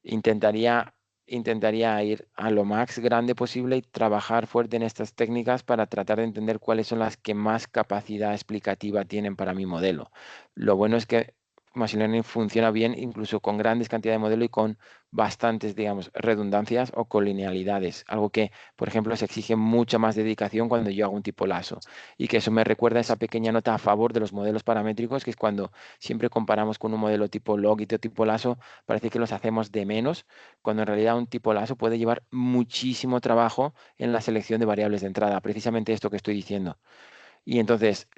intentaría, intentaría ir a lo más grande posible y trabajar fuerte en estas técnicas para tratar de entender cuáles son las que más capacidad explicativa tienen para mi modelo. Lo bueno es que Machine Learning funciona bien incluso con grandes cantidades de modelo y con bastantes, digamos, redundancias o colinealidades, algo que, por ejemplo, se exige mucha más dedicación cuando yo hago un tipo lazo, y que eso me recuerda esa pequeña nota a favor de los modelos paramétricos, que es cuando siempre comparamos con un modelo tipo log y tipo lazo, parece que los hacemos de menos, cuando en realidad un tipo lazo puede llevar muchísimo trabajo en la selección de variables de entrada, precisamente esto que estoy diciendo. Y entonces,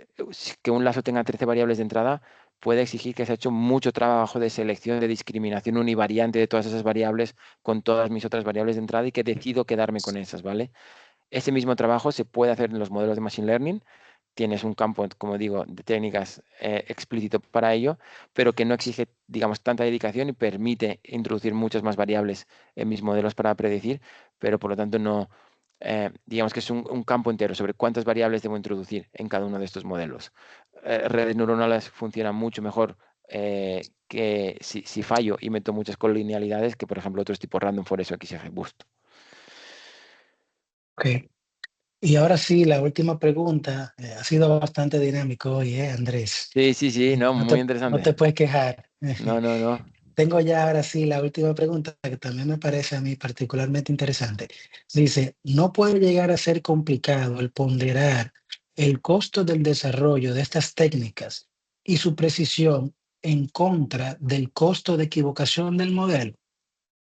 que un lazo tenga 13 variables de entrada puede exigir que se ha hecho mucho trabajo de selección, de discriminación univariante de todas esas variables con todas mis otras variables de entrada, y que decido quedarme con esas, ¿vale? Ese mismo trabajo se puede hacer en los modelos de Machine Learning. Tienes un campo, como digo, de técnicas explícito para ello, pero que no exige, digamos, tanta dedicación y permite introducir muchas más variables en mis modelos para predecir, pero por lo tanto no, digamos que es un campo entero sobre cuántas variables debo introducir en cada uno de estos modelos. Redes neuronales funcionan mucho mejor que si fallo y meto muchas colinealidades que, por ejemplo, otros tipos random forest o XGBoost. Ok. Y ahora sí, la última pregunta. Ha sido bastante dinámico hoy, Andrés? Sí, sí, sí, no, No muy no te interesante. puedes quejar. No, no, no. Tengo ya ahora sí la última pregunta que también me parece a mí particularmente interesante. Dice, ¿no puede llegar a ser complicado el ponderar el costo del desarrollo de estas técnicas y su precisión en contra del costo de equivocación del modelo?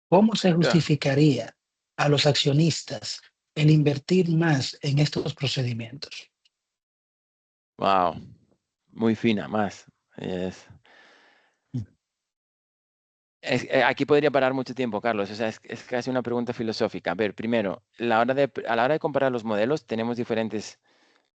¿Cómo se justificaría a los accionistas el invertir más en estos procedimientos? Wow, muy fina, más. Es, aquí podría parar mucho tiempo, Carlos. O sea, es casi una pregunta filosófica. A ver, primero, a la hora de comparar los modelos, tenemos diferentes,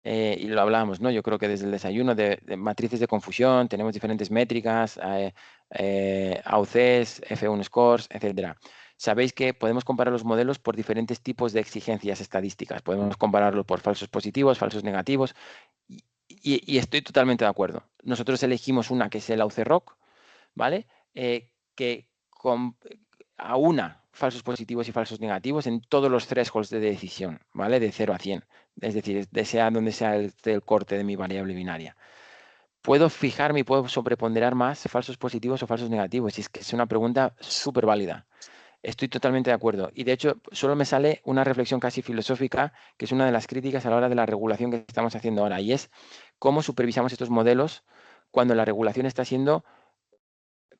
y lo hablábamos, ¿no? Yo creo que desde el desayuno de matrices de confusión, tenemos diferentes métricas, AUCs, F1 scores, etcétera. Sabéis que podemos comparar los modelos por diferentes tipos de exigencias estadísticas. Podemos compararlo por falsos positivos, falsos negativos, y estoy totalmente de acuerdo. Nosotros elegimos una que es el AUC-ROC, ¿vale? Que aúna falsos positivos y falsos negativos en todos los thresholds de decisión, ¿vale? De 0 a 100. Es decir, sea donde sea el corte de mi variable binaria. ¿Puedo fijarme y puedo sobreponderar más falsos positivos o falsos negativos? Y es que es una pregunta súper válida. Estoy totalmente de acuerdo. Y de hecho, solo me sale una reflexión casi filosófica, que es una de las críticas a la hora de la regulación que estamos haciendo ahora, y es cómo supervisamos estos modelos cuando la regulación está siendo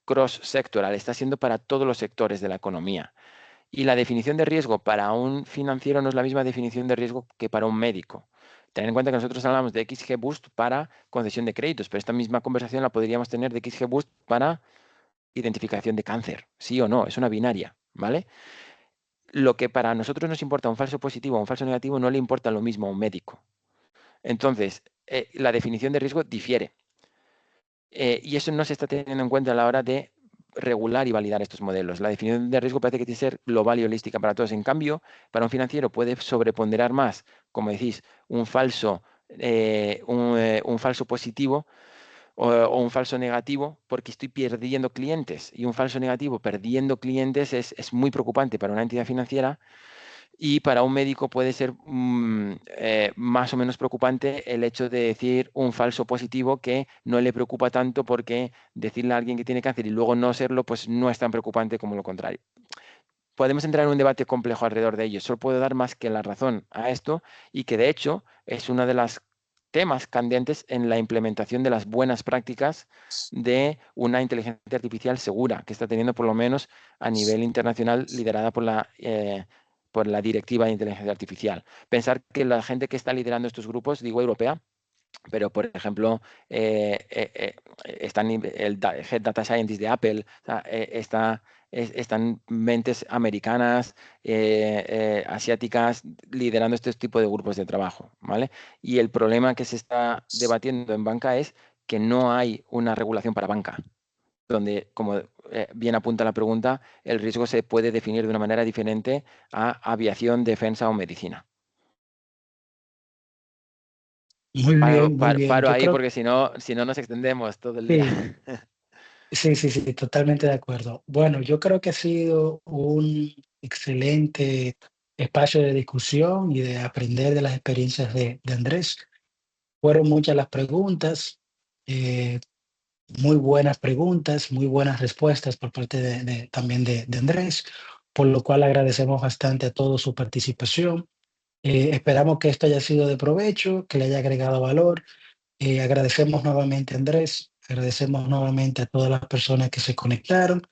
cross-sectoral, está siendo para todos los sectores de la economía. Y la definición de riesgo para un financiero no es la misma definición de riesgo que para un médico. Ten en cuenta que nosotros hablamos de XGBoost para concesión de créditos, pero esta misma conversación la podríamos tener de XGBoost para identificación de cáncer, sí o no, es una binaria, ¿vale? Lo que para nosotros nos importa un falso positivo o un falso negativo no le importa lo mismo a un médico. Entonces, la definición de riesgo difiere. Y eso no se está teniendo en cuenta a la hora de regular y validar estos modelos. La definición de riesgo parece que tiene que ser global y holística para todos. En cambio, para un financiero puede sobreponderar más, como decís, un falso positivo o un falso negativo porque estoy perdiendo clientes. Y un falso negativo perdiendo clientes es muy preocupante para una entidad financiera y para un médico puede ser más o menos preocupante el hecho de decir un falso positivo que no le preocupa tanto porque decirle a alguien que tiene cáncer y luego no serlo, pues no es tan preocupante como lo contrario. Podemos entrar en un debate complejo alrededor de ello. Solo puedo dar más que la razón a esto y que de hecho es uno de los temas candentes en la implementación de las buenas prácticas de una inteligencia artificial segura que está teniendo por lo menos a nivel internacional liderada por la Directiva de Inteligencia Artificial. Pensar que la gente que está liderando estos grupos, digo europea, pero por ejemplo, están el Head Data Scientist de Apple, o sea, están mentes americanas, asiáticas, liderando este tipo de grupos de trabajo, ¿vale? Y el problema que se está debatiendo en banca es que no hay una regulación para banca, donde, como bien apunta la pregunta, el riesgo se puede definir de una manera diferente a aviación, defensa o medicina. Muy Paro, bien, muy bien. paro Yo ahí creo porque si no nos extendemos todo el día. que sí, sí, sí, totalmente de acuerdo. Bueno, yo creo que ha sido un excelente espacio de discusión y de aprender de las experiencias de Andrés. Fueron muchas las preguntas, eh, muy buenas preguntas, muy buenas respuestas por parte también de Andrés, por lo cual agradecemos bastante a todos su participación. Esperamos que esto haya sido de provecho, que le haya agregado valor. Agradecemos nuevamente a Andrés, agradecemos nuevamente a todas las personas que se conectaron.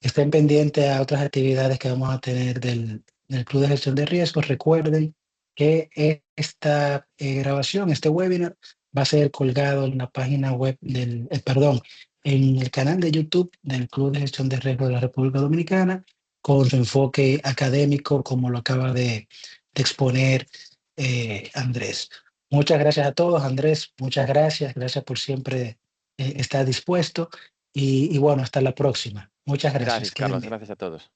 Estén pendientes a otras actividades que vamos a tener del Club de Gestión de Riesgos. Recuerden que esta grabación, este webinar, va a ser colgado en la página web perdón, en el canal de YouTube del Club de Gestión de Riesgos de la República Dominicana, con su enfoque académico, como lo acaba de exponer Andrés. Muchas gracias a todos, Andrés. Muchas gracias. Gracias por siempre estar dispuesto. Y bueno, hasta la próxima. Muchas gracias. Gracias, Queden Carlos. bien. Gracias a todos.